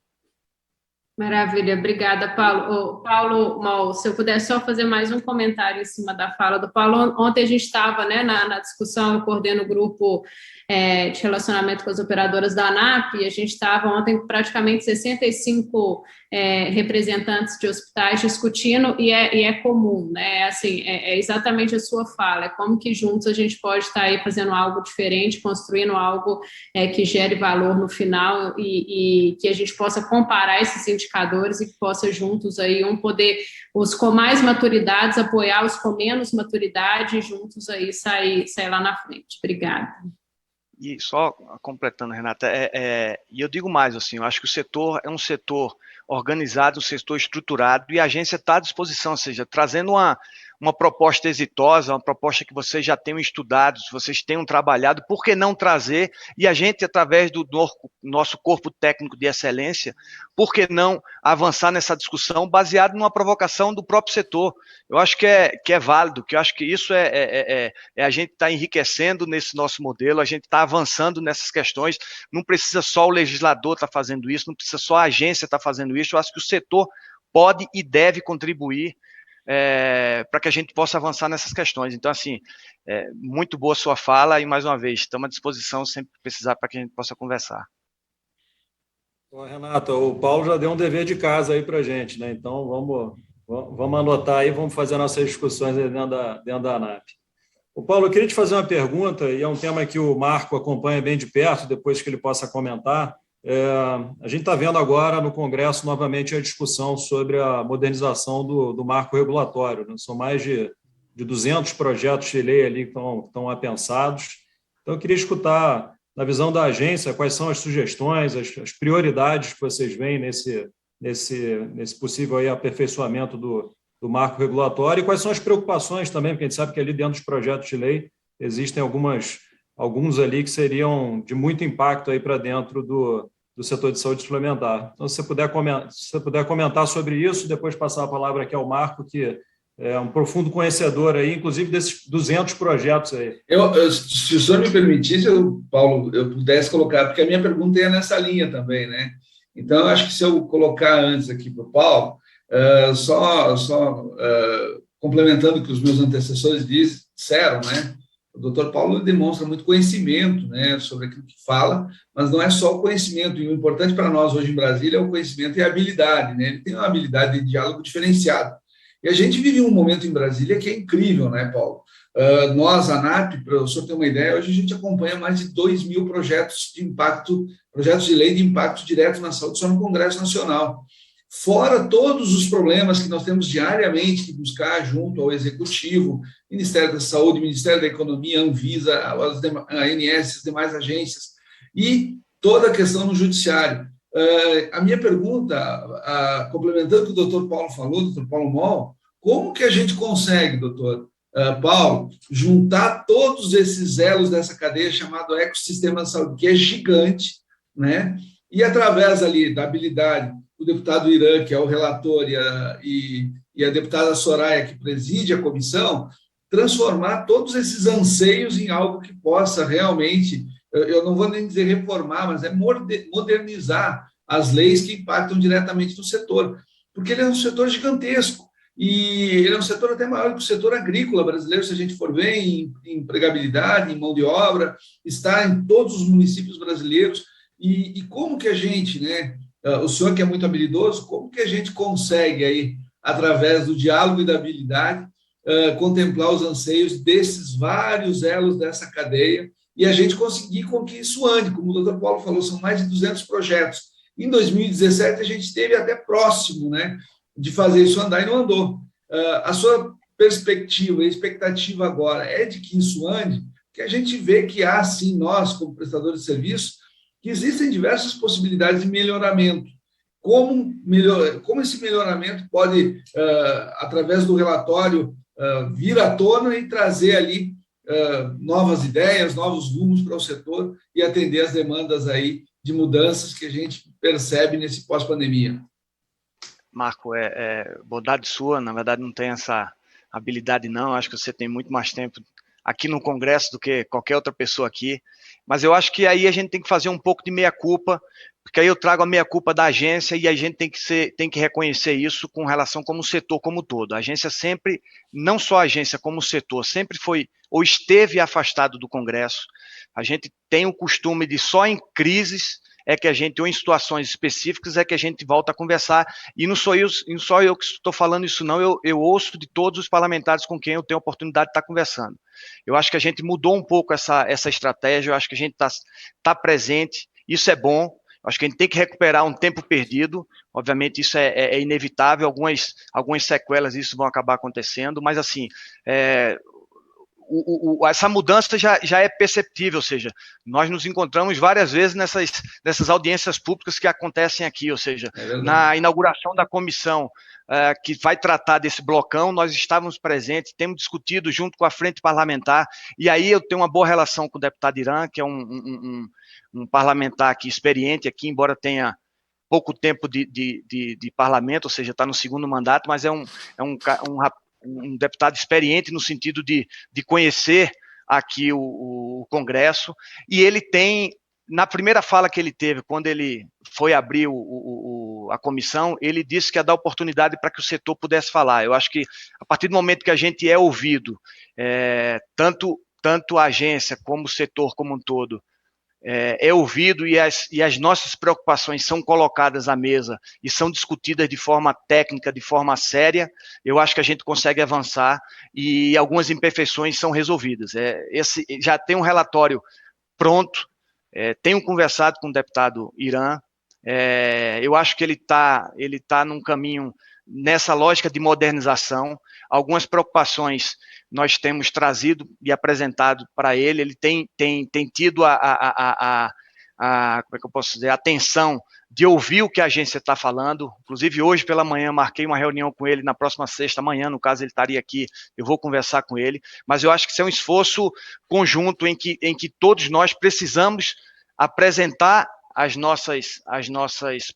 Maravilha, obrigada, Paulo. Paulo, Mal, se eu puder só fazer mais um comentário em cima da fala do Paulo. Ontem a gente estava, né, na discussão, eu coordeno o grupo de relacionamento com as operadoras da ANAP, e a gente estava ontem com praticamente 65 representantes de hospitais discutindo, e é comum, né, assim, é exatamente a sua fala, é como que juntos a gente pode estar aí fazendo algo diferente, construindo algo que gere valor no final e que a gente possa comparar esses indicadores e que possa juntos aí poder, os com mais maturidades apoiar os com menos maturidade e juntos aí sair lá na frente. Obrigada. E só completando, Renata, e eu digo mais, assim, eu acho que o setor é um setor organizado, um setor estruturado, e a agência está à disposição, ou seja, trazendo uma proposta exitosa, uma proposta que vocês já tenham estudado, vocês tenham trabalhado, por que não trazer? E a gente, através do nosso corpo técnico de excelência, por que não avançar nessa discussão baseado numa provocação do próprio setor? Eu acho que é válido, que eu acho que isso a gente está enriquecendo nesse nosso modelo, a gente está avançando nessas questões, não precisa só o legislador estar fazendo isso, não precisa só a agência estar fazendo isso, eu acho que o setor pode e deve contribuir para que a gente possa avançar nessas questões. Então, assim, muito boa a sua fala e, mais uma vez, estamos à disposição sempre que precisar para que a gente possa conversar. Bom, Renata, o Paulo já deu um dever de casa aí para a gente, né? Então, vamos anotar aí, vamos fazer nossas discussões aí dentro da ANAP. O Paulo, eu queria te fazer uma pergunta, e é um tema que o Marco acompanha bem de perto, depois que ele possa comentar. A gente está vendo agora no Congresso novamente a discussão sobre a modernização do marco regulatório, né? São mais de 200 projetos de lei ali que estão apensados. Então, eu queria escutar, na visão da agência, quais são as sugestões, as prioridades que vocês veem nesse possível aí aperfeiçoamento do marco regulatório e quais são as preocupações também, porque a gente sabe que ali dentro dos projetos de lei existem alguns ali que seriam de muito impacto aí para dentro do setor de saúde suplementar. Então, se você puder comentar sobre isso, depois passar a palavra aqui ao Marco, que é um profundo conhecedor aí, inclusive desses 200 projetos aí. Se o senhor me permitisse, Paulo, eu pudesse colocar, porque a minha pergunta é nessa linha também, né? Então, eu acho que se eu colocar antes aqui para o Paulo, complementando o que os meus antecessores disseram, né? O doutor Paulo demonstra muito conhecimento, né, sobre aquilo que fala, mas não é só o conhecimento, e o importante para nós hoje em Brasília é o conhecimento e a habilidade, né? Ele tem uma habilidade de diálogo diferenciado. E a gente vive um momento em Brasília que é incrível, né, Paulo? Nós, a ANAP, para o senhor ter uma ideia, hoje a gente acompanha mais de 2.000 projetos de impacto, projetos de lei de impacto direto na saúde só no Congresso Nacional. Fora todos os problemas que nós temos diariamente que buscar junto ao Executivo, Ministério da Saúde, Ministério da Economia, Anvisa, a ANS, as demais agências, e toda a questão no Judiciário. A minha pergunta, complementando o que o doutor Paulo falou, doutor Paulo Moll, como que a gente consegue, doutor Paulo, juntar todos esses elos dessa cadeia chamado ecossistema da saúde, que é gigante, né? E através ali da habilidade do deputado Irã, que é o relator, e a deputada Soraya, que preside a comissão, transformar todos esses anseios em algo que possa realmente, eu não vou nem dizer reformar, mas modernizar as leis que impactam diretamente no setor, porque ele é um setor gigantesco. e ele é um setor até maior que o setor agrícola brasileiro, se a gente for ver em empregabilidade, em mão de obra, está em todos os municípios brasileiros, e como que a gente, né, o senhor que é muito habilidoso, como que a gente consegue aí, através do diálogo e da habilidade, contemplar os anseios desses vários elos dessa cadeia e a gente conseguir com que isso ande, como o doutor Paulo falou, são mais de 200 projetos. Em 2017, a gente esteve até próximo, né, de fazer isso andar e não andou. A sua perspectiva e expectativa agora é de que isso ande, que a gente vê que há, sim, nós, como prestadores de serviço, que existem diversas possibilidades de melhoramento. Como esse melhoramento pode, através do relatório, vir à tona e trazer ali novas ideias, novos rumos para o setor e atender as demandas aí de mudanças que a gente percebe nesse pós-pandemia. Marco, bondade sua, na verdade não tem essa habilidade não, acho que você tem muito mais tempo aqui no Congresso do que qualquer outra pessoa aqui, mas eu acho que aí a gente tem que fazer um pouco de meia-culpa, porque aí eu trago a meia-culpa da agência e a gente tem que reconhecer isso com relação como setor como um todo. A agência sempre, não só a agência como o setor, sempre foi ou esteve afastado do Congresso. A gente tem o costume de só em crises é que a gente, ou em situações específicas, é que a gente volta a conversar, e não sou eu que estou falando isso não, eu ouço de todos os parlamentares com quem eu tenho a oportunidade de estar conversando. Eu acho que a gente mudou um pouco essa estratégia, eu acho que a gente está presente, isso é bom, eu acho que a gente tem que recuperar um tempo perdido, obviamente isso é inevitável, algumas sequelas disso vão acabar acontecendo, mas assim, essa mudança já é perceptível, ou seja, nós nos encontramos várias vezes nessas audiências públicas que acontecem aqui, ou seja, na inauguração da comissão que vai tratar desse blocão, nós estávamos presentes, temos discutido junto com a frente parlamentar, e aí eu tenho uma boa relação com o deputado Irã, que é um parlamentar aqui experiente aqui, embora tenha pouco tempo de parlamento, ou seja, está no segundo mandato, mas é um deputado experiente no sentido de conhecer aqui o Congresso, e ele tem, na primeira fala que ele teve, quando ele foi abrir a comissão, ele disse que ia dar oportunidade para que o setor pudesse falar. Eu acho que, a partir do momento que a gente é ouvido, tanto a agência como o setor como um todo, é ouvido e as nossas preocupações são colocadas à mesa e são discutidas de forma técnica, de forma séria, eu acho que a gente consegue avançar e algumas imperfeições são resolvidas. Já tem um relatório pronto, tenho conversado com o deputado Irã, eu acho que ele tá num caminho nessa lógica de modernização, algumas preocupações nós temos trazido e apresentado para ele tem tido como é que eu posso dizer, a atenção de ouvir o que a agência está falando, inclusive hoje pela manhã marquei uma reunião com ele na próxima sexta, amanhã, no caso ele estaria aqui, eu vou conversar com ele, mas eu acho que isso é um esforço conjunto em que todos nós precisamos apresentar as nossas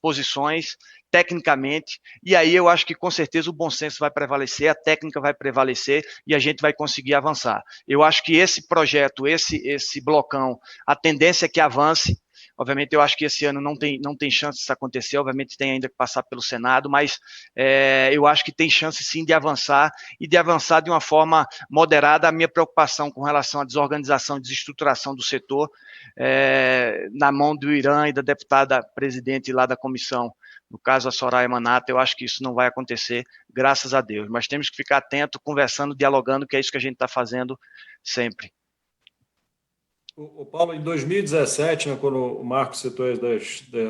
posições tecnicamente, e aí eu acho que com certeza o bom senso vai prevalecer, a técnica vai prevalecer e a gente vai conseguir avançar. Eu acho que esse projeto, esse blocão, a tendência é que avance. Obviamente eu acho que esse ano não tem chance disso acontecer, obviamente tem ainda que passar pelo Senado, mas eu acho que tem chance sim de avançar e de avançar de uma forma moderada. A minha preocupação com relação à desorganização, desestruturação do setor, na mão do Irã e da deputada presidente lá da comissão, no caso a Soraya Manata, eu acho que isso não vai acontecer, graças a Deus, mas temos que ficar atento, conversando, dialogando, que é isso que a gente está fazendo sempre. O Paulo, em 2017, né, quando o Marco citou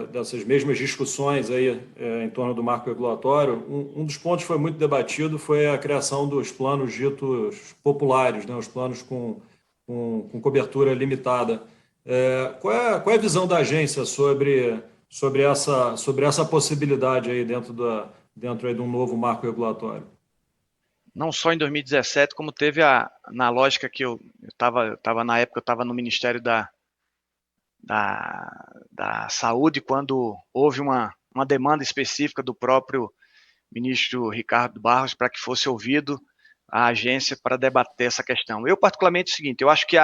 dessas mesmas discussões aí, em torno do marco regulatório, um dos pontos que foi muito debatido foi a criação dos planos ditos populares, né, os planos com cobertura limitada. Qual é a visão da agência sobre essa possibilidade aí dentro aí de um novo marco regulatório? Não só em 2017, como teve na lógica que eu estava na época, eu estava no Ministério da Saúde, quando houve uma demanda específica do próprio ministro Ricardo Barros para que fosse ouvido a agência para debater essa questão. Eu, particularmente, é o seguinte, eu acho que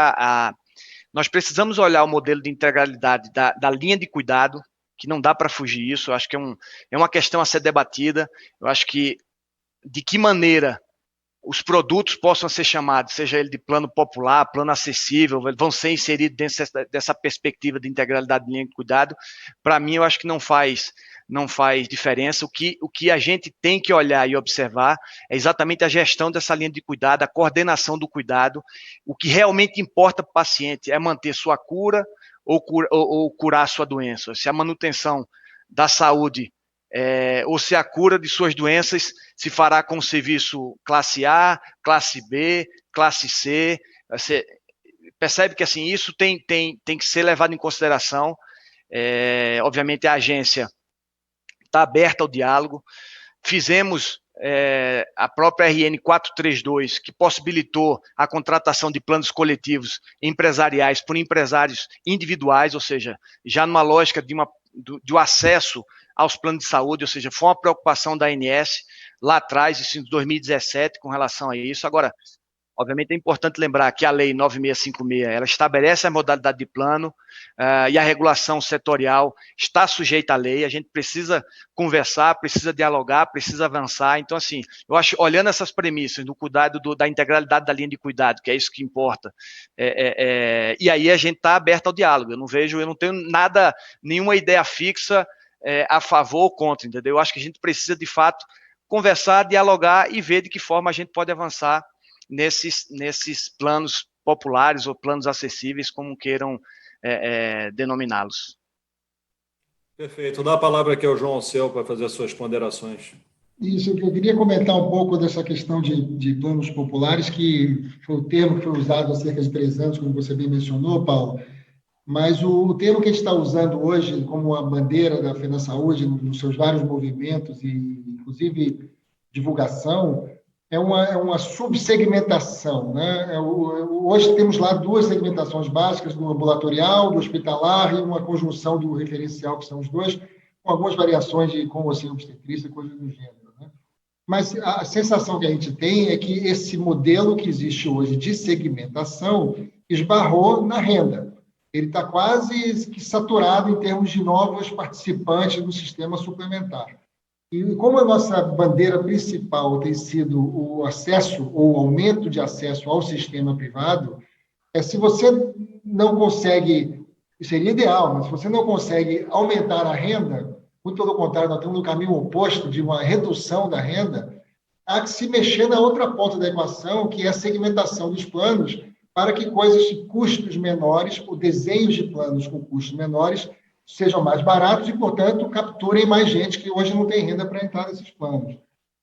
nós precisamos olhar o modelo de integralidade da linha de cuidado, que não dá para fugir isso, eu acho que é uma questão a ser debatida, eu acho que de que maneira os produtos possam ser chamados, seja ele de plano popular, plano acessível, vão ser inseridos dentro dessa perspectiva de integralidade de linha de cuidado. Para mim, eu acho que não faz diferença. O que a gente tem que olhar e observar é exatamente a gestão dessa linha de cuidado, a coordenação do cuidado. O que realmente importa para o paciente é manter sua cura ou curar sua doença. Se a manutenção da saúde ou se a cura de suas doenças se fará com serviço classe A, classe B, classe C. Você percebe que assim, isso tem que ser levado em consideração. Obviamente, a agência está aberta ao diálogo. Fizemos a própria RN 432, que possibilitou a contratação de planos coletivos empresariais por empresários individuais, ou seja, já numa lógica de acesso aos planos de saúde, ou seja, foi uma preocupação da ANS lá atrás, isso em 2017, com relação a isso. Agora, obviamente é importante lembrar que a Lei 9656, ela estabelece a modalidade de plano e a regulação setorial está sujeita à lei, a gente precisa conversar, precisa dialogar, precisa avançar. Então, assim, eu acho, olhando essas premissas do cuidado, da integralidade da linha de cuidado, que é isso que importa, e aí a gente está aberto ao diálogo. Eu não tenho nenhuma ideia fixa a favor ou contra, entendeu? Eu acho que a gente precisa, de fato, conversar, dialogar e ver de que forma a gente pode avançar nesses planos populares ou planos acessíveis, como queiram denominá-los. Perfeito. Vou dar a palavra aqui ao João Alceu para fazer as suas ponderações. Isso, eu queria comentar um pouco dessa questão de planos populares, que foi o termo que foi usado há cerca de 3 anos, como você bem mencionou, Paulo, mas o termo que a gente está usando hoje como a bandeira da FenaSaúde, nos seus vários movimentos e, inclusive, divulgação, é uma subsegmentação, né? Hoje temos lá 2 segmentações básicas, do ambulatorial, do hospitalar, e uma conjunção do referencial, que são os 2, com algumas variações de como assim, obstetrícia, coisas do gênero, né? Mas a sensação que a gente tem é que esse modelo que existe hoje de segmentação esbarrou na renda. Ele está quase que saturado em termos de novos participantes do sistema suplementar. E como a nossa bandeira principal tem sido o acesso ou o aumento de acesso ao sistema privado, se você não consegue, seria ideal, mas se você não consegue aumentar a renda, muito pelo contrário, nós estamos no caminho oposto de uma redução da renda, há que se mexer na outra ponta da equação, que é a segmentação dos planos, para que coisas de custos menores, ou desenhos de planos com custos menores, sejam mais baratos e, portanto, capturem mais gente que hoje não tem renda para entrar nesses planos.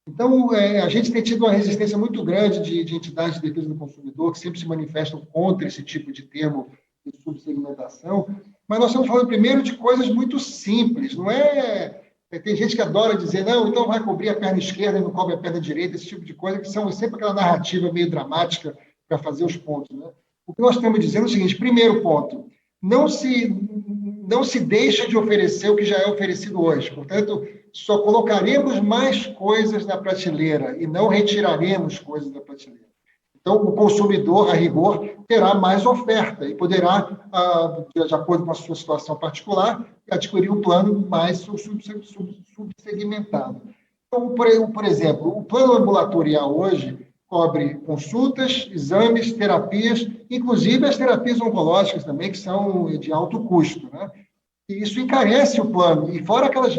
Então, a gente tem tido uma resistência muito grande de entidades de defesa do consumidor, que sempre se manifestam contra esse tipo de termo de subsegmentação, mas nós estamos falando primeiro de coisas muito simples, não é... Tem gente que adora dizer, não, então vai cobrir a perna esquerda e não cobre a perna direita, esse tipo de coisa, que são sempre aquela narrativa meio dramática para fazer os pontos, né? O que nós estamos dizendo é o seguinte: primeiro ponto, não se deixa de oferecer o que já é oferecido hoje. Portanto, só colocaremos mais coisas na prateleira e não retiraremos coisas da prateleira. Então, o consumidor, a rigor, terá mais oferta e poderá, de acordo com a sua situação particular, adquirir um plano mais subsegmentado. Então, por exemplo, o plano ambulatorial hoje cobre consultas, exames, terapias, inclusive as terapias oncológicas também, que são de alto custo, né? E isso encarece o plano, e fora aquelas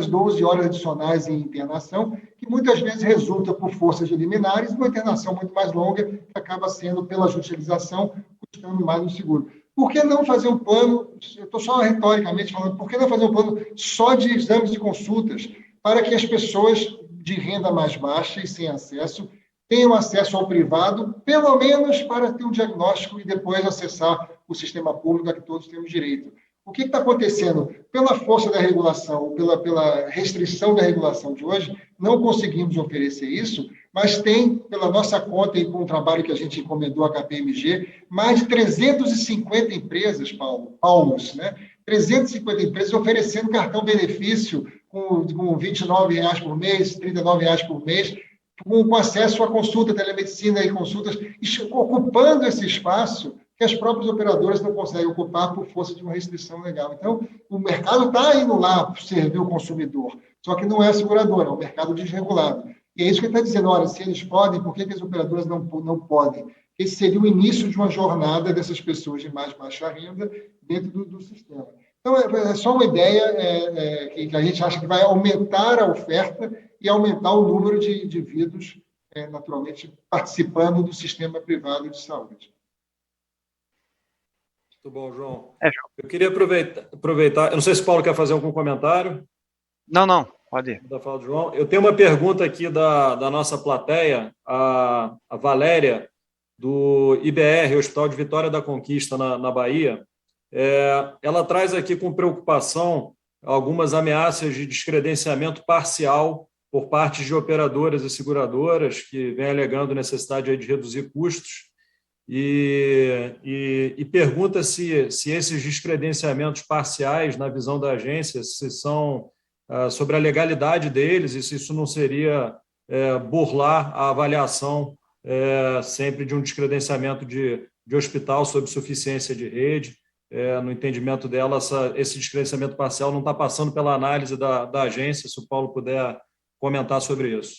12 horas adicionais em internação, que muitas vezes resulta por forças de liminares, uma internação muito mais longa, que acaba sendo, pela judicialização, custando mais no seguro. Por que não fazer um plano, eu estou só retoricamente falando, por que não fazer um plano só de exames e consultas, para que as pessoas de renda mais baixa e sem acesso tenham acesso ao privado, pelo menos para ter um diagnóstico e depois acessar o sistema público a que todos temos direito. O que está acontecendo? Pela força da regulação, pela restrição da regulação de hoje, não conseguimos oferecer isso, mas tem, pela nossa conta e com o trabalho que a gente encomendou à KPMG, mais de 350 empresas, Paulos, né? 350 empresas oferecendo cartão-benefício com R$29 por mês, R$39 por mês, com acesso à consulta, telemedicina e consultas, ocupando esse espaço que as próprias operadoras não conseguem ocupar por força de uma restrição legal. Então, o mercado está indo lá servir o consumidor, só que não é a seguradora, é um mercado desregulado. E é isso que ele está dizendo, olha, se eles podem, por que as operadoras não podem? Esse seria o início de uma jornada dessas pessoas de mais baixa renda dentro do sistema. Então, é só uma ideia que a gente acha que vai aumentar a oferta e aumentar o número de indivíduos, naturalmente, participando do sistema privado de saúde. Muito bom, João. João. Eu queria aproveitar, eu não sei se o Paulo quer fazer algum comentário. Não, pode ir. Da fala do João. Eu tenho uma pergunta aqui da nossa plateia, a Valéria, do IBR, Hospital de Vitória da Conquista, na Bahia. Ela traz aqui com preocupação algumas ameaças de descredenciamento parcial por parte de operadoras e seguradoras que vêm alegando necessidade de reduzir custos e pergunta se esses descredenciamentos parciais, na visão da agência, se são sobre a legalidade deles e se isso não seria burlar a avaliação sempre de um descredenciamento de hospital sob suficiência de rede. No entendimento dela, esse descredenciamento parcial não está passando pela análise da agência, se o Paulo puder comentar sobre isso.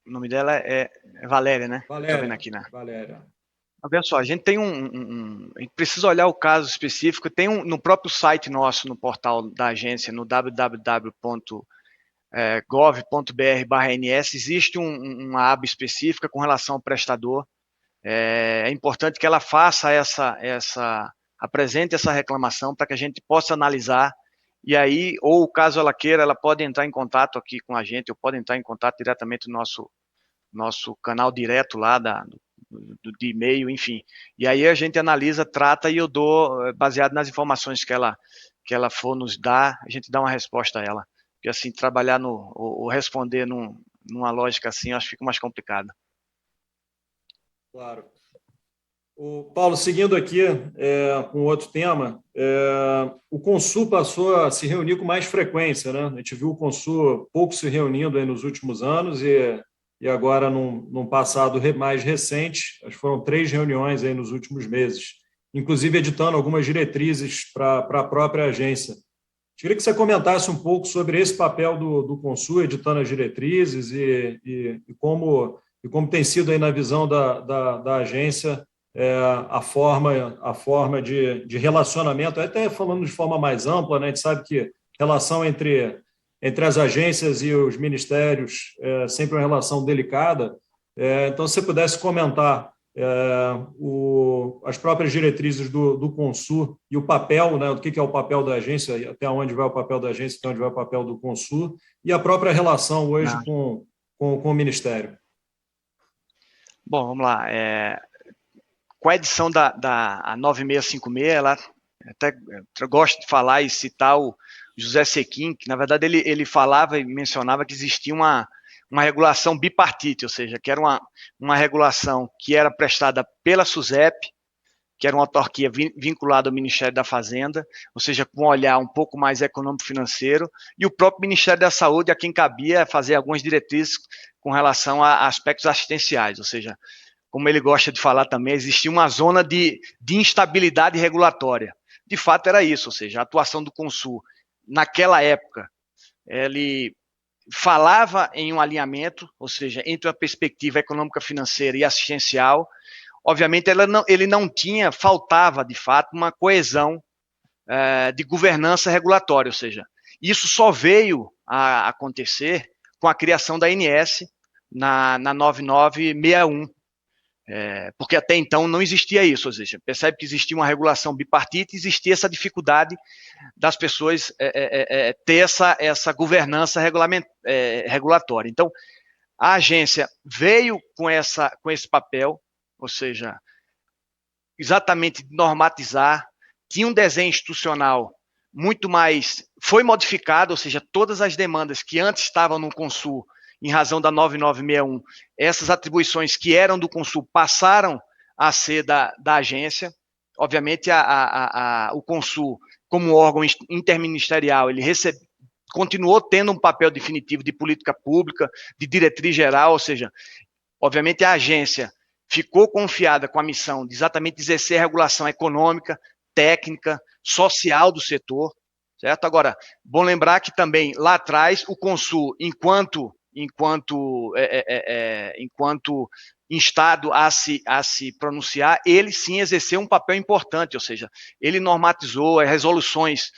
O nome dela é Valéria, né? Valéria. Tô vendo aqui, né? Valéria. Olha só, a gente tem a gente precisa olhar o caso específico, tem no próprio site nosso, no portal da agência, no www.gov.br/ANS, existe uma aba específica com relação ao prestador. É importante que ela faça apresente essa reclamação para que a gente possa analisar, e aí, ou caso ela queira, ela pode entrar em contato aqui com a gente, ou pode entrar em contato diretamente no nosso canal direto lá de e-mail, enfim. E aí a gente analisa, trata e eu dou, baseado nas informações que ela for nos dar, a gente dá uma resposta a ela. Porque assim, trabalhar ou responder numa lógica assim, eu acho que fica mais complicado. Claro. Paulo, seguindo aqui com outro tema, o Consul passou a se reunir com mais frequência, né? A gente viu o Consul pouco se reunindo aí nos últimos anos e agora, num passado mais recente, acho que foram 3 reuniões aí nos últimos meses, inclusive editando algumas diretrizes para a própria agência. Queria que você comentasse um pouco sobre esse papel do Consul, editando as diretrizes e como tem sido aí na visão da agência a forma de relacionamento, até falando de forma mais ampla, né? A gente sabe que relação entre as agências e os ministérios é sempre uma relação delicada. Então, se você pudesse comentar as próprias diretrizes do Consul e o papel, né, o que é o papel da agência, até onde vai o papel da agência, até onde vai o papel do Consul, e a própria relação hoje com o Ministério. Bom, vamos lá. Com a edição da 9656, ela até eu gosto de falar e citar o José Sequim, que na verdade ele falava e mencionava que existia uma regulação bipartite, ou seja, que era uma regulação que era prestada pela SUSEP, que era uma autarquia vinculada ao Ministério da Fazenda, ou seja, com um olhar um pouco mais econômico-financeiro, e o próprio Ministério da Saúde, a quem cabia fazer algumas diretrizes com relação a aspectos assistenciais, ou seja, como ele gosta de falar também, existia uma zona de instabilidade regulatória. De fato, era isso, ou seja, a atuação do Consul, naquela época, ele falava em um alinhamento, ou seja, entre a perspectiva econômica, financeira e assistencial. Obviamente, ele não tinha, faltava, de fato, uma coesão de governança regulatória, ou seja, isso só veio a acontecer com a criação da ANS na 9961, porque até então não existia isso, ou seja, percebe que existia uma regulação bipartite, existia essa dificuldade das pessoas ter essa governança regulatória. Então, a agência veio com esse papel, ou seja, exatamente normatizar, tinha um desenho institucional muito mais, foi modificado, ou seja, todas as demandas que antes estavam no Consul, em razão da 9961, essas atribuições que eram do Consul passaram a ser da agência. Obviamente, o Consul, como órgão interministerial, ele continuou tendo um papel definitivo de política pública, de diretriz geral, ou seja, obviamente a agência ficou confiada com a missão de exatamente exercer a regulação econômica, técnica, social do setor. certo? Agora, bom lembrar que também lá atrás o Consul, enquanto instado a se pronunciar, ele sim exerceu um papel importante, ou seja, ele normatizou as resoluções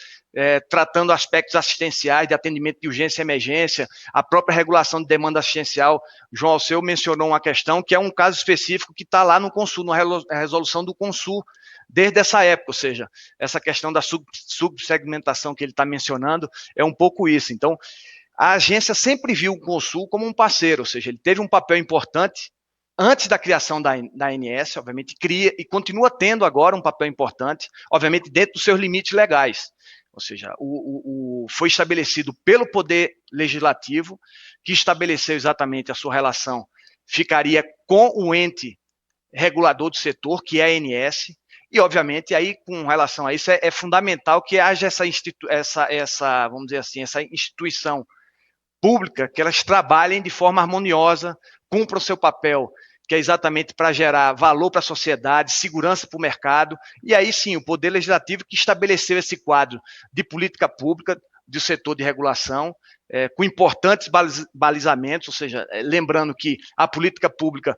tratando aspectos assistenciais, de atendimento de urgência e emergência, a própria regulação de demanda assistencial. João Alceu mencionou uma questão que é um caso específico que está lá no Consul, na resolução do Consul, desde essa época, ou seja, essa questão da subsegmentação que ele está mencionando é um pouco isso. Então, a agência sempre viu o Consul como um parceiro, ou seja, ele teve um papel importante antes da criação da ANS, obviamente, cria e continua tendo agora um papel importante, obviamente, dentro dos seus limites legais. Ou seja, foi estabelecido pelo Poder Legislativo, que estabeleceu exatamente a sua relação, ficaria com o ente regulador do setor, que é a ANS, e, obviamente, aí, com relação a isso, é fundamental que haja vamos dizer assim, essa instituição pública, que elas trabalhem de forma harmoniosa, cumpram o seu papel, que é exatamente para gerar valor para a sociedade, segurança para o mercado, e aí sim, o Poder Legislativo que estabeleceu esse quadro de política pública do setor de regulação, com importantes balizamentos, ou seja, lembrando que a política pública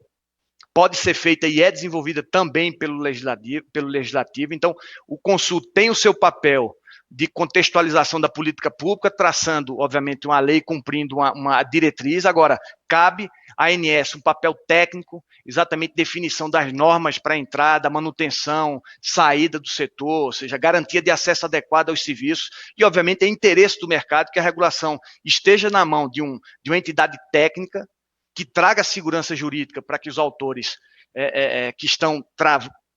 pode ser feita e é desenvolvida também pelo legislativo. Então, o Consul tem o seu papel de contextualização da política pública, traçando, obviamente, uma lei, cumprindo uma diretriz. Agora, cabe à ANS um papel técnico, exatamente definição das normas para entrada, manutenção, saída do setor, ou seja, garantia de acesso adequado aos serviços, e, obviamente, é interesse do mercado que a regulação esteja na mão de uma entidade técnica que traga segurança jurídica para que os autores que estão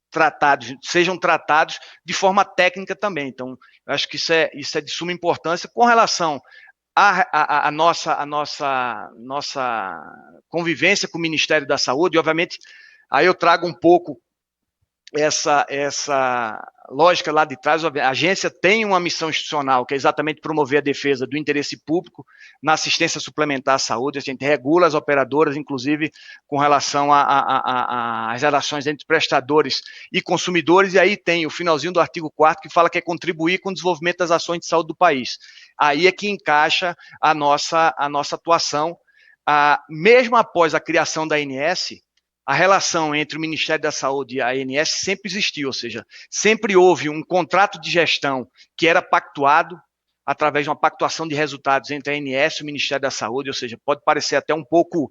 tratados sejam tratados de forma técnica também. Então, eu acho que isso é de suma importância com relação à nossa convivência com o Ministério da Saúde. E, obviamente, aí eu trago um pouco essa lógica lá de trás. A agência tem uma missão institucional, que é exatamente promover a defesa do interesse público na assistência suplementar à saúde. A gente regula as operadoras, inclusive com relação às relações entre prestadores e consumidores, e aí tem o finalzinho do artigo 4º que fala que é contribuir com o desenvolvimento das ações de saúde do país. Aí é que encaixa a nossa atuação. Mesmo após a criação da ANS, a relação entre o Ministério da Saúde e a ANS sempre existiu, ou seja, sempre houve um contrato de gestão que era pactuado através de uma pactuação de resultados entre a ANS e o Ministério da Saúde, ou seja, pode parecer até um pouco,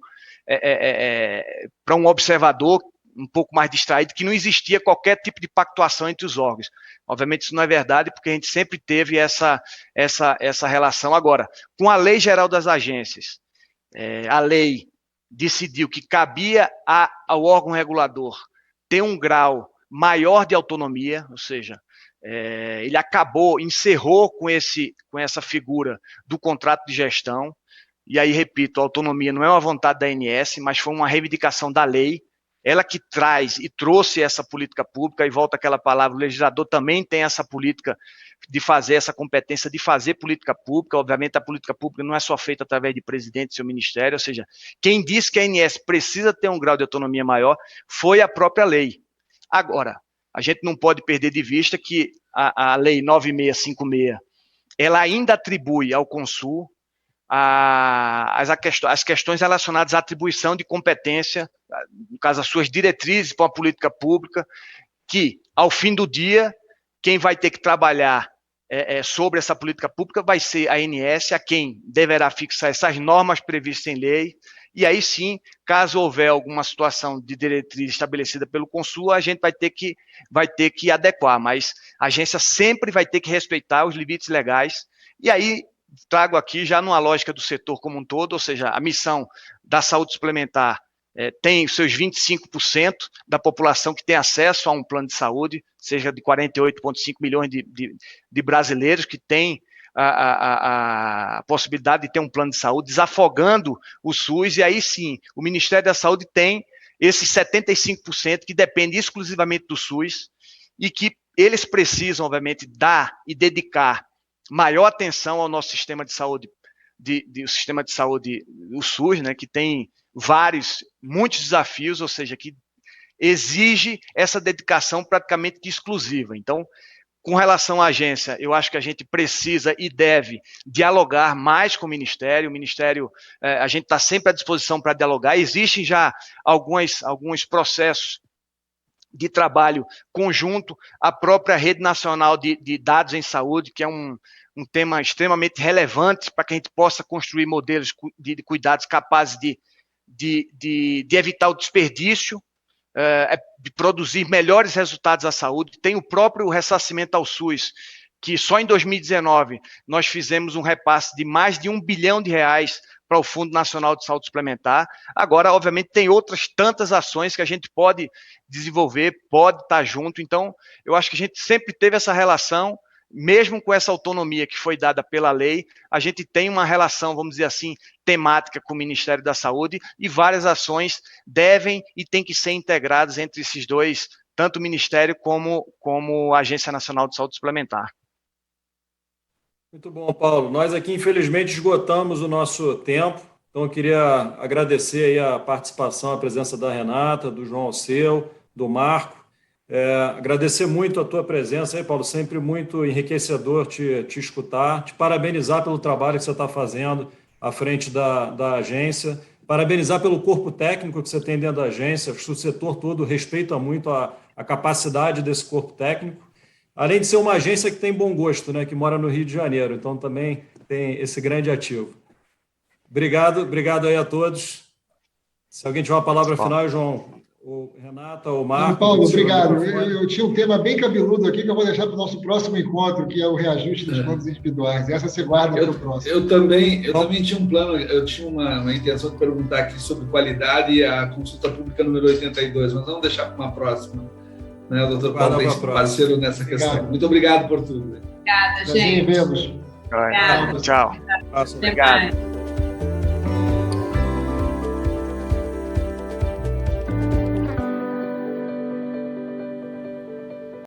para um observador, um pouco mais distraído, que não existia qualquer tipo de pactuação entre os órgãos. Obviamente isso não é verdade, porque a gente sempre teve essa relação. Agora, com a Lei Geral das Agências, a lei decidiu que cabia ao órgão regulador ter um grau maior de autonomia, ou seja, ele encerrou com essa figura do contrato de gestão, e aí, repito, a autonomia não é uma vontade da ANS, mas foi uma reivindicação da lei, ela que traz e trouxe essa política pública, e volta aquela palavra, o legislador também tem essa política de fazer, essa competência de fazer política pública. Obviamente a política pública não é só feita através de presidente e seu ministério, ou seja, quem disse que a ANS precisa ter um grau de autonomia maior foi a própria lei. Agora, a gente não pode perder de vista que a lei 9656, ela ainda atribui ao Consul as questões relacionadas à atribuição de competência, no caso, as suas diretrizes para a política pública, que, ao fim do dia, quem vai ter que trabalhar sobre essa política pública vai ser a ANS, a quem deverá fixar essas normas previstas em lei, e aí sim, caso houver alguma situação de diretriz estabelecida pelo Consul, a gente vai ter que adequar, mas a agência sempre vai ter que respeitar os limites legais, e aí trago aqui já numa lógica do setor como um todo, ou seja, a missão da saúde suplementar tem os seus 25% da população que tem acesso a um plano de saúde, seja de 48,5 milhões de brasileiros que têm a possibilidade de ter um plano de saúde, desafogando o SUS, e aí sim, o Ministério da Saúde tem esses 75% que dependem exclusivamente do SUS, e que eles precisam, obviamente, dar e dedicar maior atenção ao nosso sistema de saúde, o sistema de saúde, o SUS, né, que tem muitos desafios, ou seja, que exige essa dedicação praticamente exclusiva. Então, Com relação à agência, eu acho que a gente precisa e deve dialogar mais com o Ministério. O Ministério, a gente está sempre à disposição para dialogar. Existem já alguns processos de trabalho conjunto, a própria Rede Nacional de Dados em Saúde, que é um tema extremamente relevante para que a gente possa construir modelos de cuidados capazes de evitar o desperdício, de produzir melhores resultados à saúde. Tem o próprio ressarcimento ao SUS, que só em 2019 nós fizemos um repasse de mais de R$1 bilhão para o Fundo Nacional de Saúde Suplementar. Agora, obviamente, tem outras tantas ações que a gente pode desenvolver, pode estar junto. Então, eu acho que a gente sempre teve essa relação, mesmo com essa autonomia que foi dada pela lei, a gente tem uma relação, vamos dizer assim, temática com o Ministério da Saúde, e várias ações devem e têm que ser integradas entre esses dois, tanto o Ministério como a Agência Nacional de Saúde Suplementar. Muito bom, Paulo. Nós aqui, infelizmente, esgotamos o nosso tempo, então eu queria agradecer aí a participação, a presença da Renata, do João Alceu, do Marco. Agradecer muito a tua presença aí, Paulo, sempre muito enriquecedor te escutar, te parabenizar pelo trabalho que você está fazendo à frente da agência, parabenizar pelo corpo técnico que você tem dentro da agência, o setor todo respeita muito a capacidade desse corpo técnico, além de ser uma agência que tem bom gosto, né, que mora no Rio de Janeiro, então também tem esse grande ativo. Obrigado aí a todos. Se alguém tiver uma palavra final, João, o Renata, o Marco... Paulo, obrigado. Eu tinha um tema bem cabeludo aqui que eu vou deixar para o nosso próximo encontro, que é o reajuste dos contos individuais. Essa você guarda para o próximo. Eu também tinha um plano, eu tinha uma intenção de perguntar aqui sobre qualidade e a consulta pública número 82, mas vamos deixar para uma próxima. Né? O doutor Paulo tem parceiro nessa questão. Muito obrigado por tudo. Obrigada, gente. Vemos. Tchau. Obrigado.